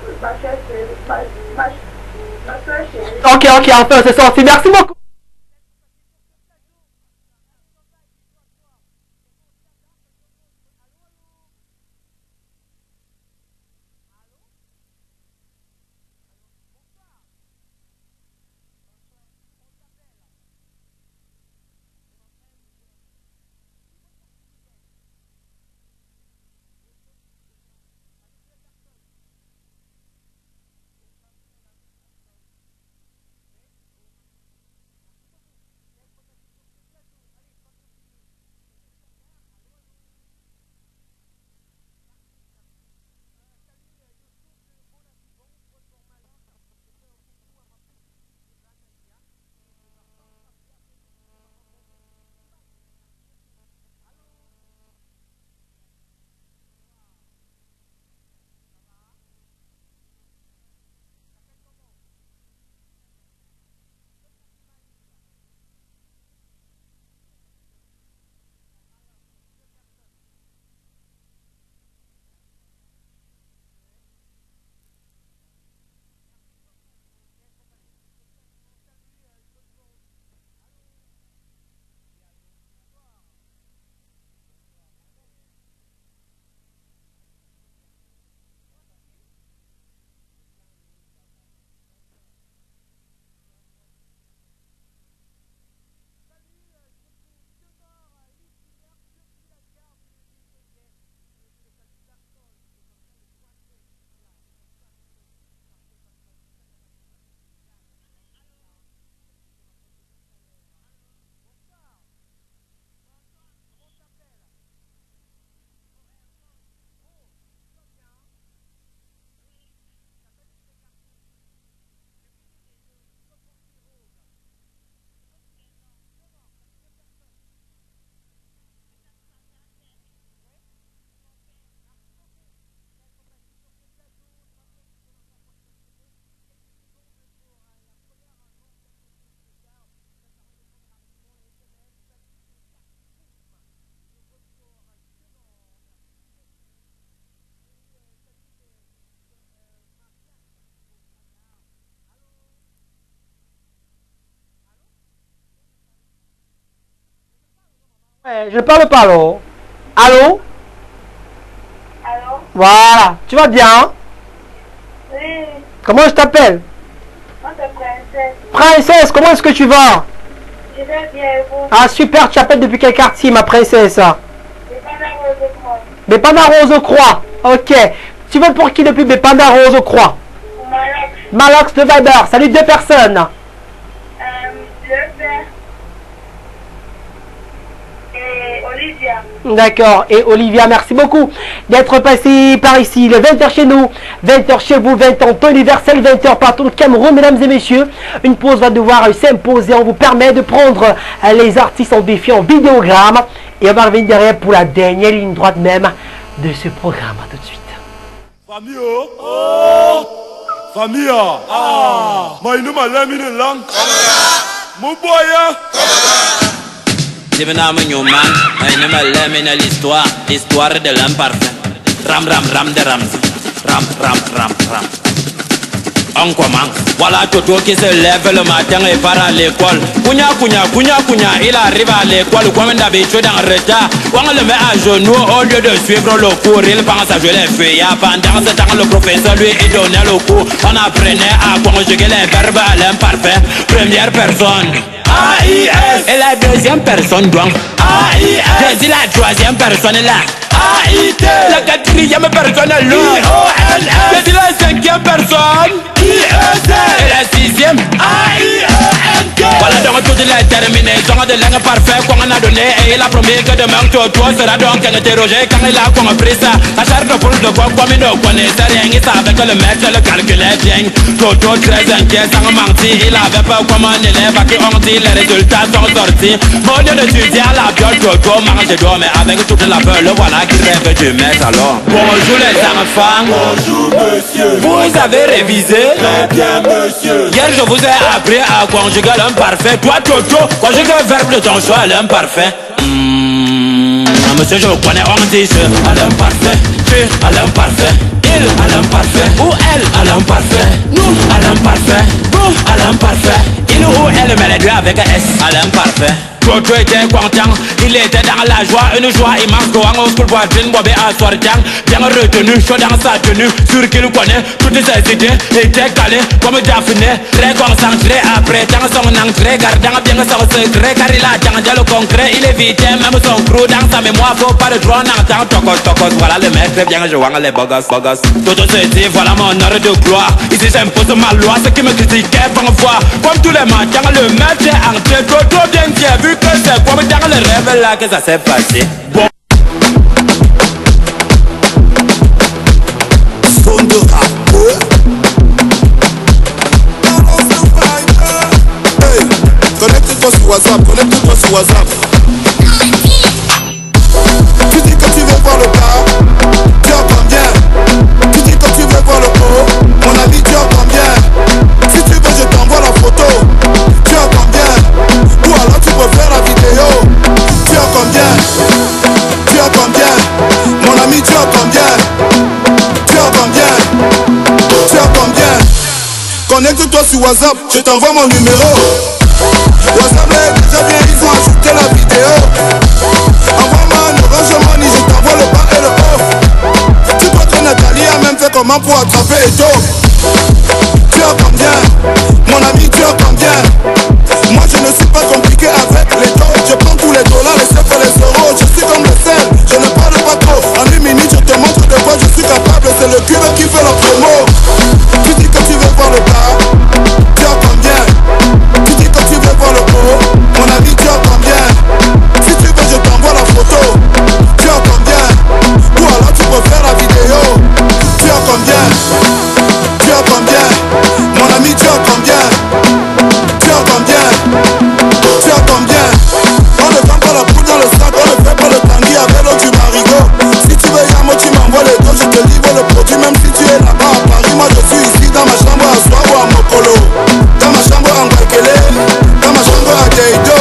chérie.
Ok, enfin, c'est sorti. Merci beaucoup. Ouais, je parle pas, allô? Allô?
Allô?
Voilà, tu vas bien?
Oui.
Comment je t'appelle?
Moi, c'est Princesse.
Princesse, comment est-ce que tu vas?
Je vais bien et vous?
Ah super, tu appelles depuis quel quartier, ma princesse?
Bépanda Rose Croix.
Bépanda Rose Croix, ok. Tu veux pour qui depuis Bépanda Rose Croix?
Pour Malox.
Malox de Viber, salut 2 personnes.
Le père. Et Olivia.
D'accord, et Olivia, merci beaucoup d'être passé par ici. Le 20h chez nous, 20h chez vous, 20 ans temps universel, 20h partout au Cameroun, mesdames et messieurs. Une pause va devoir s'imposer. On vous permet de prendre les artistes en défi en vidéogramme. Et on va revenir derrière pour la dernière ligne droite même de ce programme. À tout de suite.
Famille, oh! Famille, ah! Maïnou malamine lang. Mon boya.
Divina Mignoman, une malamine l'histoire de l'homme parfait. Ram ram ram de Ramzi. Ram ram ram ram. On commence. Voilà Toto qui se lève le matin et part à l'école. Kounya, il arrive à l'école comme d'habitude en retard. On le met à genoux au lieu de suivre le cours. Il pense à jouer les feuilles. Pendant ce temps, le professeur lui donnait le cours. On apprenait à conjuguer les verbes à l'imparfait. Première personne A-I-S. Et la deuxième personne donc A-I-S. Et la troisième personne là A-I-T. La quatrième personne I-O-L-S. C'est la cinquième personne I-E-T. Et la sixième A-I-E-N-T. Voilà donc toutes les terminaisons de langue parfaite qu'on a donné. Et il a promis que demain toi sera donc interrogé quand il a compris ça. À chaque fois de quoi comme il ne connaissait rien. Il savait que le mec le calculait bien. Toto très inquiet sans mentir. Il avait peur comme un élève à qui on dit les résultats sont sortis. Mon Dieu d'étudier à la viole, Toto mange d'eau. Mais avec toute la peur, le voilà qui rêve du mec alors. Bonjour les enfants.
Bonjour monsieur.
Vous avez révisé?
Très bien monsieur.
Hier je vous ai appris à conjuguer l'imparfait. Toi Toto, conjugue le verbe de ton choix, l'imparfait. Monsieur je vous connais, on dit je à l'imparfait. Tu à l'imparfait. Il à l'imparfait. Ou elle à l'imparfait. Nous à l'imparfait. Vous à l'imparfait. Il ou elle mais les deux avec un S à l'imparfait. Toto était content, il était dans la joie, une joie immense. Going au school voisine, bobé à sortir. Bien retenu, chaud dans sa tenue. Sûr qu'il connaît toutes ses idées. Était calé comme Daphné, très concentré. Après dans son entrée, gardant bien son secret. Car il a changé le concret, il évitait même son crew. Dans sa mémoire, faut pas de drone en temps. Tocos, voilà le mec, très bien jouant les bogos. Toto se dit, voilà mon heure de gloire. Ici j'impose ma loi, ceux qui me critiquaient vont voir. Comme tous les matins, le maître est entré. Toto bien qui a vu que c'est comme dans le rêve là que ça s'est passé. Bon.
Hey, connecte-toi sur WhatsApp. Tu dis que tu veux voir le bas, tu entends bien. Tu dis que tu veux voir le haut, mon ami tu entends bien. Si tu veux je t'envoie la photo, tu entends bien. Ou alors tu peux faire la vidéo, tu entends bien. Mon ami tu entends bien. Connecte-toi sur WhatsApp, je t'envoie mon numéro. WhatsApp est déjà bien, ils ont ajouté la vidéo. Envoie-moi un orange money, je t'envoie le bas et le haut. Tu crois que Nathalie a même fait comment pour attraper Eto? Tu entends bien, mon ami tu entends bien. Moi je ne suis pas compliqué avec les taux. Je prends tous les dollars, les chefs et les euros. Je suis comme le sel, je ne parle pas trop. En 1 minute je te montre de quoi je suis capable. C'est le cube qui fait la promo. Tu dis que tu veux voir le bas, tu entends bien. Tu dis que tu veux voir le haut, mon ami tu entends bien. Si tu veux je t'envoie la photo, tu entends bien. Ou alors tu peux faire la vidéo, tu entends bien. Mon ami tu entends bien. On ne vend pas la poule dans le sac, on ne fait pas le tanguy avec l'eau du marigot. Si tu veux Yamo tu m'envoies les dos, je te livre le produit. Même si tu es là-bas à Paris, moi je suis ici dans ma chambre à Soir ou à Mokolo. Dans ma chambre à Mbakele, dans ma chambre à Keido.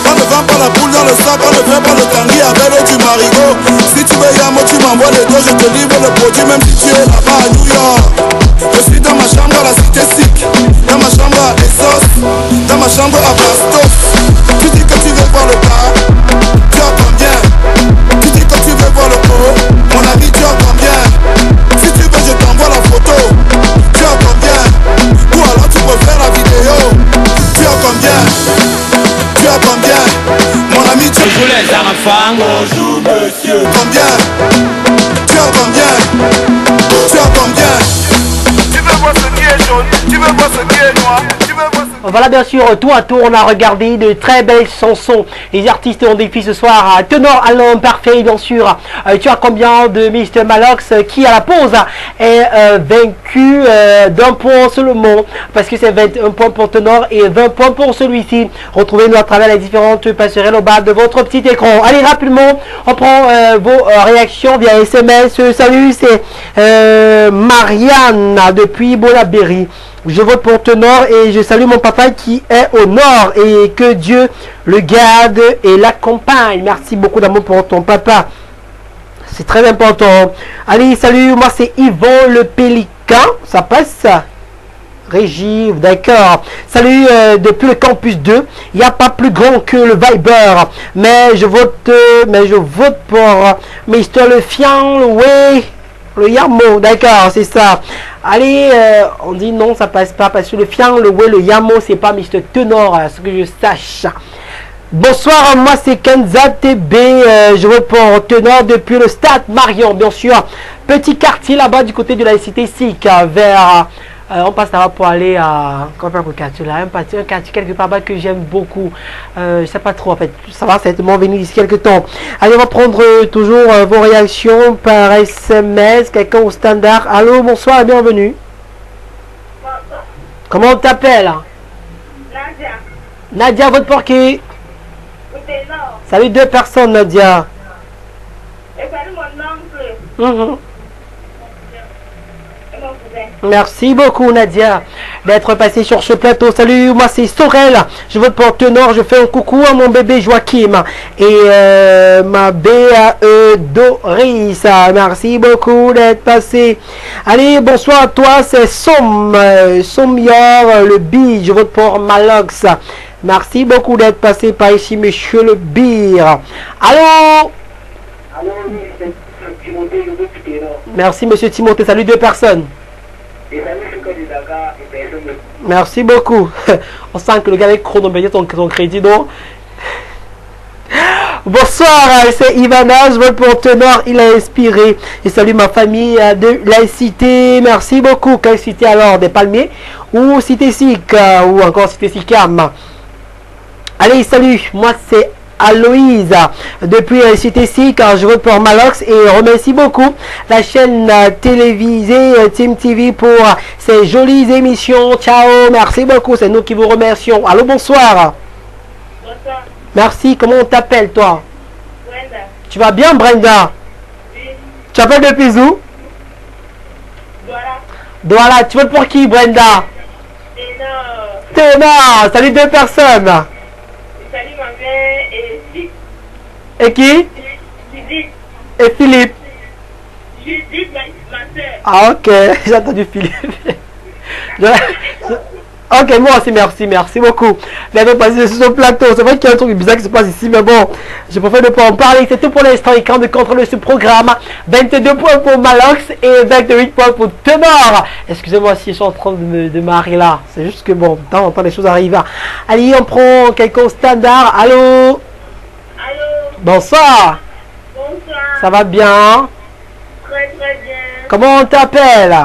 On ne vend pas la poule dans le sac, on ne fait pas le tanguy avec l'eau du marigot. Si tu veux Yamo tu m'envoies les dos, je te livre le produit. Même si tu es là-bas à New York. Je suis dans ma chambre à la cité Sick, dans ma chambre à Essos, dans ma chambre à Bastos. Tu dis que tu veux voir le bas, tu entends bien. Tu dis que tu veux voir le haut, mon ami tu entends bien. Si tu veux je t'envoie la photo, tu entends bien. Ou alors tu peux faire la vidéo, tu entends bien. Mon ami tu
Bonjour les enfants.
Bonjour monsieur.
Tu entends bien. Tu entends bien.
Tu veux voir ce qui est jaune, tu veux voir ce qui est noir, tu veux voir ce...
Voilà, bien sûr, tour à tour, on a regardé de très belles chansons. Les artistes ont défi ce soir. Tenor à l'imparfait, bien sûr. Tu as combien de Mr. Malox qui, à la pause, est vaincu d'un point seulement. Parce que c'est 21 points pour Tenor et 20 points pour celui-ci. Retrouvez-nous à travers les différentes passerelles au bas de votre petit écran. Allez, rapidement, on prend vos réactions via SMS. Salut, c'est Marianne depuis Bonabéry. Je vote pour Tenor et je salue mon papa qui est au nord et que Dieu le garde et l'accompagne. Merci beaucoup d'amour pour ton papa. C'est très important. Allez, salut, moi c'est Yvon le Pélican. Ça passe ça? Régie, d'accord. Salut depuis le campus 2. Il n'y a pas plus grand que le Viber. Mais je vote pour Mr. Le Fian, le Yamo, d'accord, c'est ça. Allez, on dit non, ça passe pas parce que le Fian, le Yamo, c'est pas Mr. Tenor, à ce que je sache. Bonsoir, moi c'est Kenza TB, je vote pour Tenor depuis le stade Marion, bien sûr. Petit quartier là-bas du côté de la cité SIC, vers... on passe là-bas pour aller à... Comment on quartier là, un quartier quelque part là que j'aime beaucoup. Je sais pas trop en fait, ça va certainement venir d'ici quelques temps. Allez, on va prendre toujours vos réactions par SMS, quelqu'un au standard. Allô, bonsoir et bienvenue. Comment on t'appelle?
Nadia.
Nadia, vote pour qui? Salut deux personnes, Nadia.
Et salut mon oncle. Et mon cousin.
Merci beaucoup, Nadia, d'être passé sur ce plateau. Salut, moi c'est Sorel. Je vote pour Tenor. Je fais un coucou à mon bébé Joachim et ma BAE Doris. Merci beaucoup d'être passé. Allez, bonsoir à toi. C'est Sommior, le B. Je vote pour Malox. Merci beaucoup d'être passé par ici, monsieur le Bire. Allô?
Allô, c'est Timothée, je veux quitter là.
Merci, monsieur Timothée. Salut deux personnes.
Et salut, je suis de Dakar et personne.
Merci beaucoup. On sent que le gars avec chronométré son crédit, non? Bonsoir, c'est Ivana, je vote pour Tenor, il a inspiré. Et salut ma famille de la cité. Merci beaucoup. Quelle cité alors? Des Palmiers ou cité SIC ou encore cité SICAM? Allez, salut, moi c'est Aloïse depuis la cité SIC, je vote pour Malox et remercie beaucoup la chaîne télévisée Team TV pour ces jolies émissions. Ciao, merci beaucoup, c'est nous qui vous remercions. Allô, bonsoir.
Bonsoir.
Merci, comment on t'appelle toi?
Brenda.
Tu vas bien, Brenda?
Oui.
Tu appelles depuis où?
Voilà.
Voilà, tu votes pour qui, Brenda? Ténor, salut deux personnes.
Salut ma mère et Philippe.
Et qui?
Judith.
Et Philippe.
Judith, ma soeur.
Ah ok, j'ai entendu Philippe. Ok, moi aussi, merci beaucoup d'être passé sur ce plateau. C'est vrai qu'il y a un truc bizarre qui se passe ici, mais bon, je préfère ne pas en parler. C'est tout pour l'instant. Écran de contrôle de ce programme. 22 points pour Malox et 28 points pour Tenor. Excusez-moi si je suis en train de m'arrêter là. C'est juste que bon, de temps en temps, les choses arrivent. Allez, on prend quelqu'un standard. Allô?
Allô?
Bonsoir.
Bonsoir.
Ça va bien?
Très bien.
Comment on t'appelle?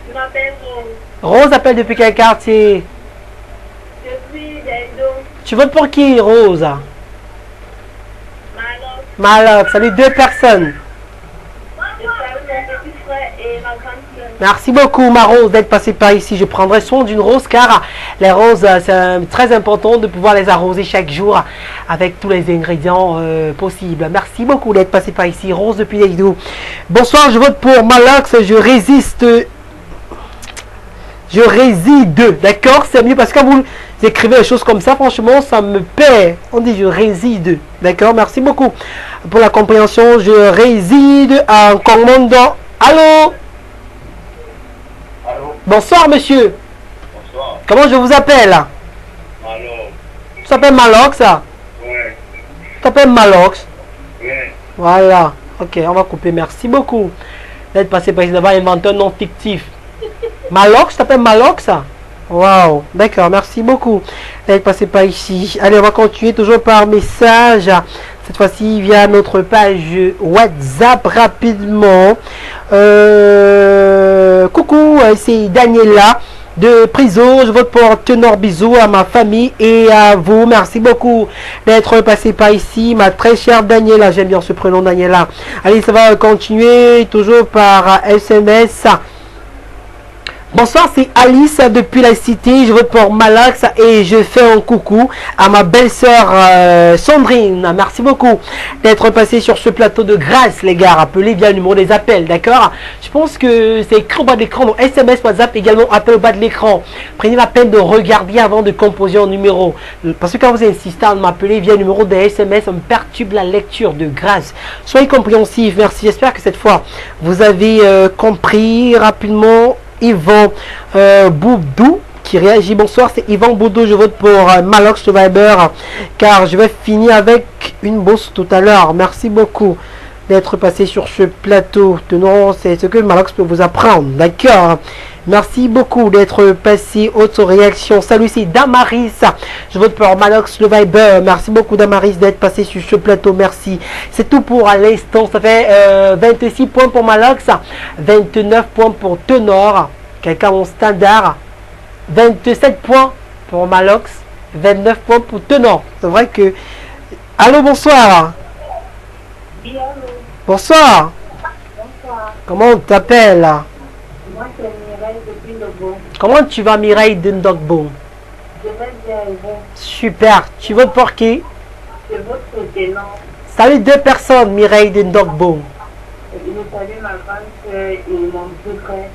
Je m'appelle Rose.
Rose appelle depuis quel quartier?
Depuis Dendo.
Tu votes pour qui, Rose? Malox. Salut deux personnes.
Je salue mon petit frère et ma grande soeur.
Merci beaucoup, ma Rose, d'être passée par ici. Je prendrai soin d'une rose car les roses, c'est très important de pouvoir les arroser chaque jour avec tous les ingrédients possibles. Merci beaucoup d'être passée par ici. Rose depuis Dendo. Bonsoir, je vote pour Malox. Je réside, d'accord? C'est mieux parce que quand vous écrivez des choses comme ça, franchement, ça me paie. On dit je réside, d'accord? Merci beaucoup pour la compréhension. Je réside en commandant. Allô?
Allô?
Bonsoir, monsieur.
Bonsoir.
Comment je vous appelle?
Alors.
Tu t'appelles Malox, ça?
Ouais.
Tu t'appelles Malox?
Ouais.
Voilà. Ok, on va couper. Merci beaucoup d'être passé par ici, d'avoir inventé un nom fictif. Malox, tu t'appelles Malox? Waouh, d'accord, merci beaucoup d'être passé par ici. Allez, on va continuer toujours par message. Cette fois-ci via notre page WhatsApp rapidement. Coucou, c'est Daniela de Priso. Je vote pour Tenor. Bisous à ma famille et à vous. Merci beaucoup d'être passé par ici, ma très chère Daniela. J'aime bien ce prénom, Daniela. Allez, ça va continuer toujours par SMS. Bonsoir, c'est Alice depuis la cité. Je vote pour Malax et je fais un coucou à ma belle-sœur Sandrine. Merci beaucoup d'être passé sur ce plateau de grâce, les gars. Appelez via le numéro des appels, d'accord? Je pense que c'est écrit au bas de l'écran. Donc SMS, WhatsApp, également appel au bas de l'écran. Prenez la peine de regarder avant de composer un numéro. Parce que quand vous insistez à m'appeler via le numéro des SMS, ça me perturbe la lecture de grâce. Soyez compréhensifs. Merci. J'espère que cette fois, vous avez compris rapidement. Yvan Boudou qui réagit. Bonsoir, c'est Yvan Boudou. Je vote pour Malox Survivor car je vais finir avec une bourse tout à l'heure. Merci beaucoup d'être passé sur ce plateau. Tenons, c'est ce que Malox peut vous apprendre. D'accord. Merci beaucoup d'être passé. Autre réaction. Salut, c'est Damaris. Je vote pour Malox le Viber. Merci beaucoup Damaris d'être passé sur ce plateau. Merci. C'est tout pour à l'instant. Ça fait 26 points pour Malox. 29 points pour Tenor. Quelqu'un en standard. 27 points pour Malox. 29 points pour Tenor. C'est vrai que... Allô, bonsoir. Bonsoir.
Bonsoir.
Comment on t'appelle?
Moi, c'est Mireille depuis Ndogbo.
Comment tu vas, Mireille de Ndogbo?
Je vais bien et vous?
Super. Tu votes pour qui?
Je vote pour Ténon.
Salut deux personnes, Mireille de Ndogbo.
Je salue ma grande soeur et mon petit frère.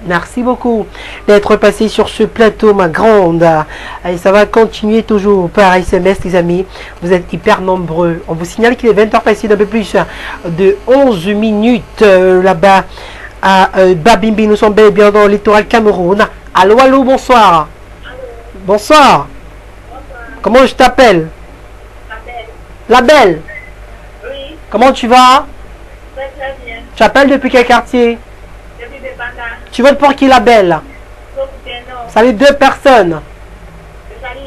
Merci beaucoup d'être passé sur ce plateau, ma grande. Et ça va continuer toujours par SMS, les amis. Vous êtes hyper nombreux. On vous signale qu'il est 20h passé d'un peu plus de 11 minutes là-bas à Babimbi. Nous sommes bel et bien dans le littoral Cameroun. Allô, allô, bonsoir. Bonsoir. Comment je t'appelle? La Belle.
Oui.
Comment tu vas?
Très très bien.
Tu appelles depuis quel quartier?
Depuis Bébanda.
Tu votes pour qui, La Belle?
Pour Ténon.
Salut deux personnes.
Je salue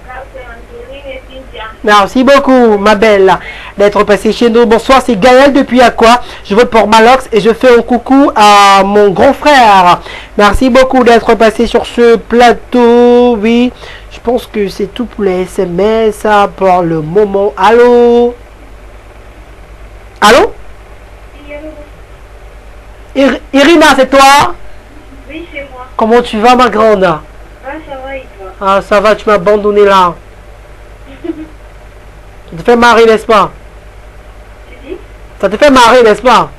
Angeline et Cynthia.
Merci beaucoup, ma belle, d'être passée chez nous. Bonsoir, c'est Gaël depuis Aqua. Je vote pour Malox et je fais un coucou à mon grand frère. Merci beaucoup d'être passé sur ce plateau. Oui, je pense que c'est tout pour les SMS pour le moment. Allô? Allô? Irina, c'est toi?
Oui, c'est moi.
Comment tu vas, ma grande?
Ah, ça va et toi?
Ah, ça va, tu m'as abandonné là. Ça te fait marrer, n'est-ce pas?
Tu dis?
Ça te fait marrer, n'est-ce pas?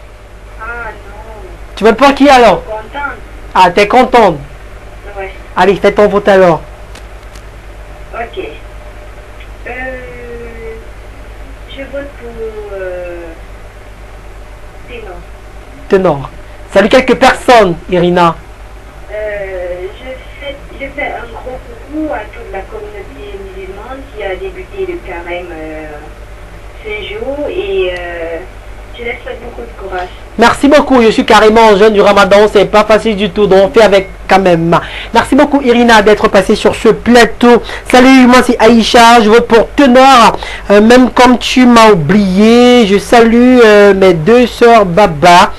Ah non.
Tu veux pour qui alors?
Contente.
Ah, t'es contente?
Ouais.
Allez, fais ton vote alors.
Ok. Je vote pour Ténon.
Tenor. Salut quelques personnes, Irina.
Je fais un gros coucou à toute la communauté musulmane qui a débuté le carême ce jour et je leur souhaite beaucoup de courage.
Merci beaucoup, je suis carrément en jeûne du Ramadan, c'est pas facile du tout, donc on fait avec quand même. Merci beaucoup Irina d'être passée sur ce plateau. Salut, moi c'est Aïcha, je vote pour Tenor. Même comme tu m'as oublié, je salue mes deux sœurs Baba.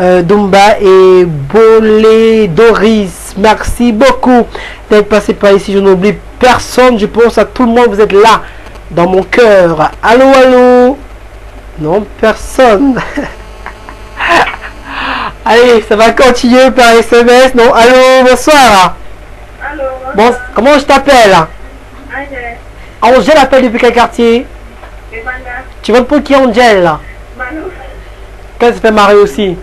Dumba et Bolé Doris, merci beaucoup d'être passé par ici. Je n'oublie personne, je pense à tout le monde, vous êtes là dans mon cœur. Allô, allô? Non, personne. Allez, ça va continuer par SMS. Non, allô, bonsoir.
Allô,
bon, comment je t'appelle?
Angèle.
Angèle appelle depuis quel quartier? Tu votes pour qui, Angèle?
Manu.
Qu'est-ce qui te fait marrer aussi?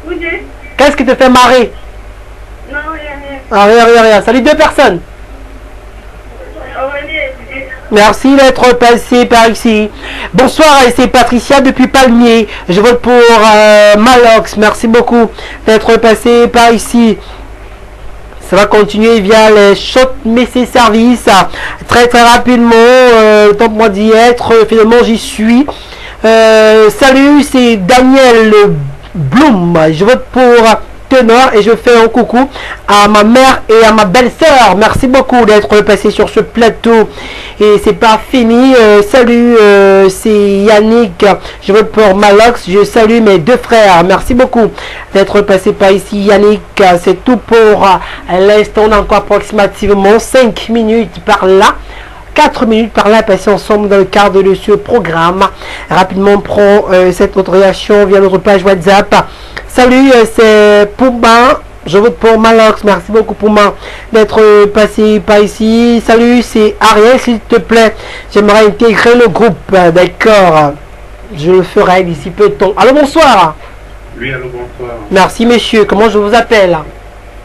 Oudé.
Qu'est-ce qui te fait marrer?
Non, rien.
Ah, rien. Salut deux personnes. Merci d'être passé par ici. Bonsoir, c'est Patricia depuis Palmier. Je vote pour Malox. Merci beaucoup d'être passé par ici. Ça va continuer via les Shot Messi Service. Très rapidement. Tant pour moi d'y être. Finalement, j'y suis. Salut, c'est Daniel Bloom. Je vote pour Tenor et je fais un coucou à ma mère et à ma belle-sœur. Merci beaucoup d'être passé sur ce plateau. Et c'est pas fini. Salut, c'est Yannick. Je vote pour Malox. Je salue mes deux frères. Merci beaucoup d'être passé par ici, Yannick. C'est tout pour l'instant. On a encore approximativement 5 minutes par là. 4 minutes par là, passer ensemble dans le cadre de ce programme. Rapidement, on prend cette autre réaction via notre page WhatsApp. Salut, c'est Pouma. Je vote pour Malox. Merci beaucoup Pouma d'être passé par ici. Salut, c'est Ariel, s'il te plaît. J'aimerais intégrer le groupe. D'accord. Je le ferai d'ici peu de temps. Allô, bonsoir.
Oui, allô, bonsoir.
Merci, monsieur. Comment je vous appelle?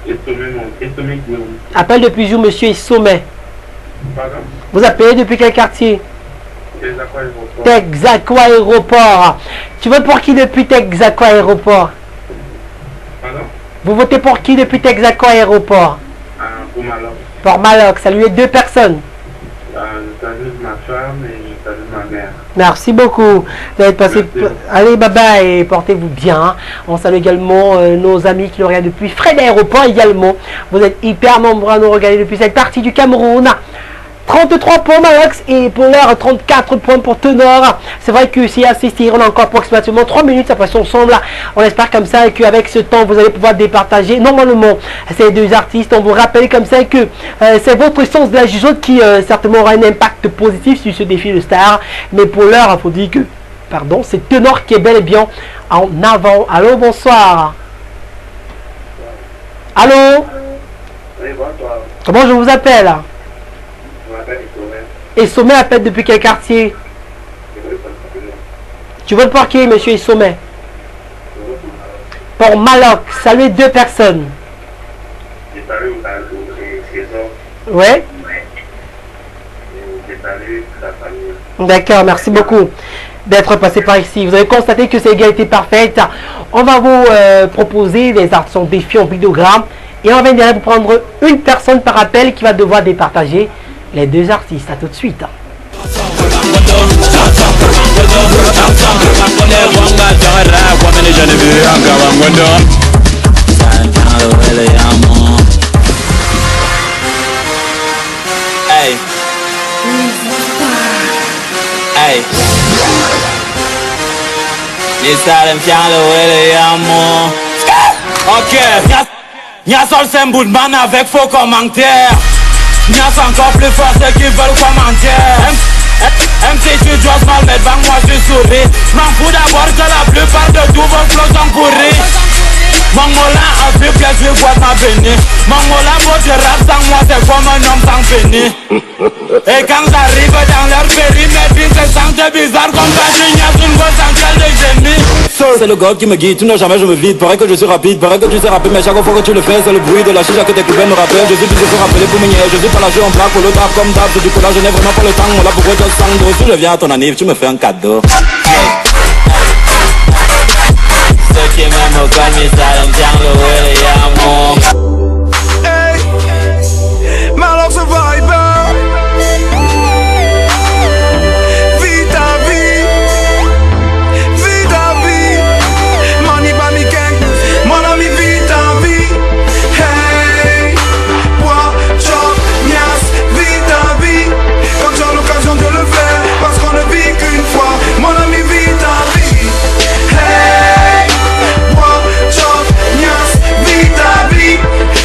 Essomé Guillaume.
Appelle depuis où, monsieur Essomé?
Pardon?
Vous appelez depuis quel quartier? Texaco Aéroport. Tu votes pour qui depuis Texaco Aéroport?
Pardon?
Vous votez pour qui depuis Texaco Aéroport?
Pour Malox.
Pour Malox. Saluez deux personnes.
Je salue ma femme et je salue ma mère.
Merci beaucoup d'être passé. Allez, bye bye et portez-vous bien. On salue également nos amis qui nous regardent depuis Fred Aéroport également. Vous êtes hyper nombreux à nous regarder depuis cette partie du Cameroun. 33 points Malox et pour l'heure 34 points pour Tenor. C'est vrai que c'est assez serré, on a encore approximativement 3 minutes après son ensemble. On espère comme ça qu'avec ce temps vous allez pouvoir départager normalement ces deux artistes. On vous rappelle comme ça que c'est votre sens de la jugeote qui certainement aura un impact positif sur ce défi de star. Mais pour l'heure, il faut dire que pardon, c'est Tenor qui est bel et bien en avant. Allô, bonsoir. Allô.
Oui, bonsoir.
Comment je vous appelle?
Je m'appelle Isomé.
Et Sommet appelle depuis quel quartier? Tu veux le parquer, monsieur Sommet? Pour Maloc, saluez deux personnes.
J'ai salué César.
Ouais.
J'ai salué la famille.
D'accord, merci beaucoup d'être passé par ici. Vous avez constaté que c'est égalité parfaite. On va vous proposer les artistes défis en vidéogramme. Et on va venir vous prendre une personne par appel qui va devoir départager les deux artistes. À tout de suite.
Hey. Hey. Ok. Y'a seul Semboudman avec faux commentaires. Y'a encore plus fort ceux qui veulent commenter. MC tu dois mal mettre devant moi je souris. M'en fous d'abord que la plupart de tous vos flots sont pourris. Mon mola a vu que je vois ma béni. Mon mola beau du rap sans moi c'est comme un homme sans béni. Et quand j'arrive dans leur périmètre ils se sentent bizarre comme quand je niaise une voix centrale de génie. C'est le God qui me guide, tu n'as jamais je me vide. Paraît que je suis rapide, paraît que tu sais rapper. Mais chaque fois que tu le fais c'est le bruit de la chicha que tes copains me rappellent. Je suis plus de rappeler pour me nier. Je suis pas là, je en plaque pour le taf comme d'hab. Du coup là je n'ai vraiment pas le temps. Là pourquoi je sens gros. Si je viens à ton anniv, tu me fais un cadeau. Ceux qui m'aiment comme ils savent bien le William.
Hey, Malox vibe. Vis ta vie, vis ta vie. Money by me gang, mon ami vis ta vie. Hey, bois, chop, niasse, vis ta vie. Quand tu as l'occasion de le faire, parce qu'on ne vit qu'une fois. Mon ami vis ta vie. Hey, bois, chop, niasse, vis ta vie.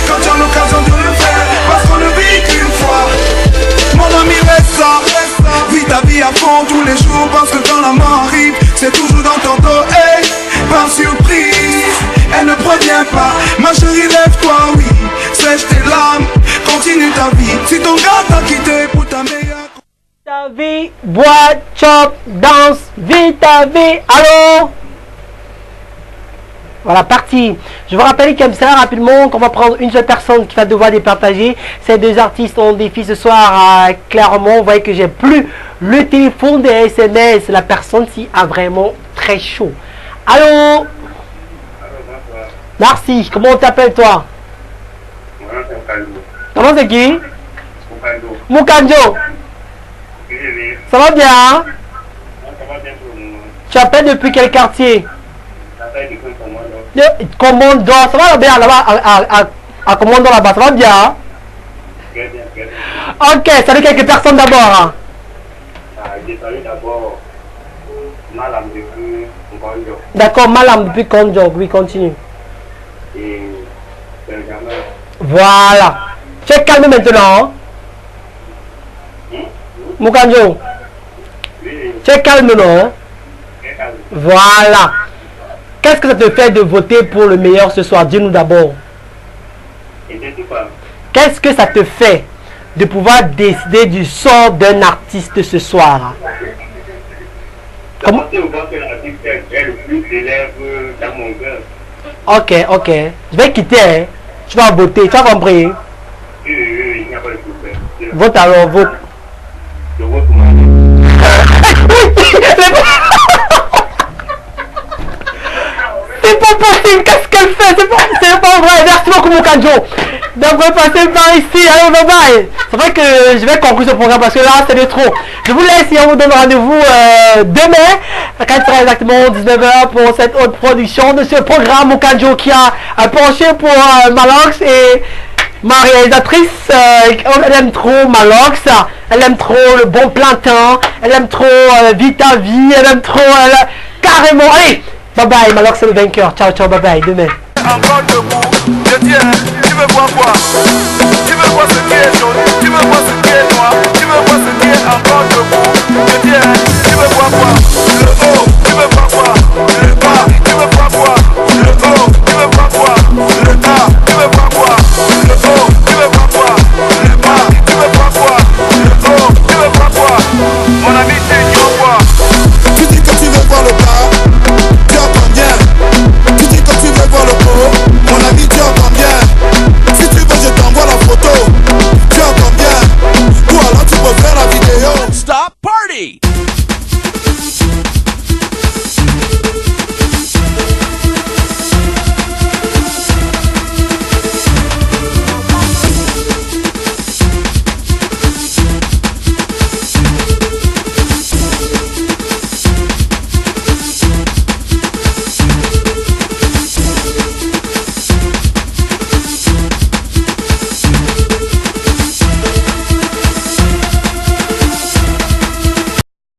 Quand tu as l'occasion de le faire, parce qu'on ne vit qu'une fois. Mon ami reste ça, vis ta vie à fond tous les jours. Parce que quand la mort arrive, c'est toujours dans ton dos. Hey, par surprise, elle ne provient pas. Ma chérie lève-toi, oui, sèche tes larmes, continue ta vie. Si ton gars t'a quitté pour ta meilleure
Ta vie, bois, chop, danse, vis ta vie. Allô? Voilà, parti. Je vous rappelle comme ça rapidement qu'on va prendre une seule personne qui va devoir départager. Ces deux artistes ont défi ce soir. Clairement, vous voyez que j'ai plus le téléphone des SMS. La personne s'y a vraiment très chaud. Allô? Merci. Comment t'appelles toi? Comment c'est qui? Mukanjo. Ça va bien? Hein? Tu appelles depuis quel quartier? Commando, ça va bien là-bas à Commando là-bas, ça va bien? Hein? Ok, salut quelques personnes d'abord. Hein?
J'ai salué d'abord Malam depuis Konjo.
D'accord, Malam depuis Konjo, oui, continue.
Et Benjamin.
Voilà. Tu es calme maintenant. Hein? Mukanjo. Tu es calme, non? Voilà. Qu'est-ce que ça te fait de voter pour le meilleur ce soir? Dis-nous d'abord. Qu'est-ce que ça te fait de pouvoir décider du sort d'un artiste ce soir? Comment? Ok, ok. Je vais quitter. Hein. Tu vas voter, tu as compris? Vote alors, vote.
Je vote pour moi.
C'est pas possible, qu'est-ce qu'elle fait? C'est pas vrai, merci beaucoup Mukanjo. Donc on va passer par ici. Allez, bye bye. C'est vrai que je vais conclure ce programme parce que là c'est de trop. Je vous laisse et on vous donne rendez-vous demain à 4 heures exactement 19h pour cette autre production de ce programme Okanjo qui a penché pour Malox et ma réalisatrice. Elle aime trop Malox, elle aime trop le bon plantain, elle aime trop Vita Vie, elle aime trop carrément. Allez, bye bye, Malox c'est le vainqueur. Ciao, ciao, bye bye, demain.
Encore debout, je tiens, tu veux voir quoi? Tu veux voir ce qui est jaune? Tu veux voir ce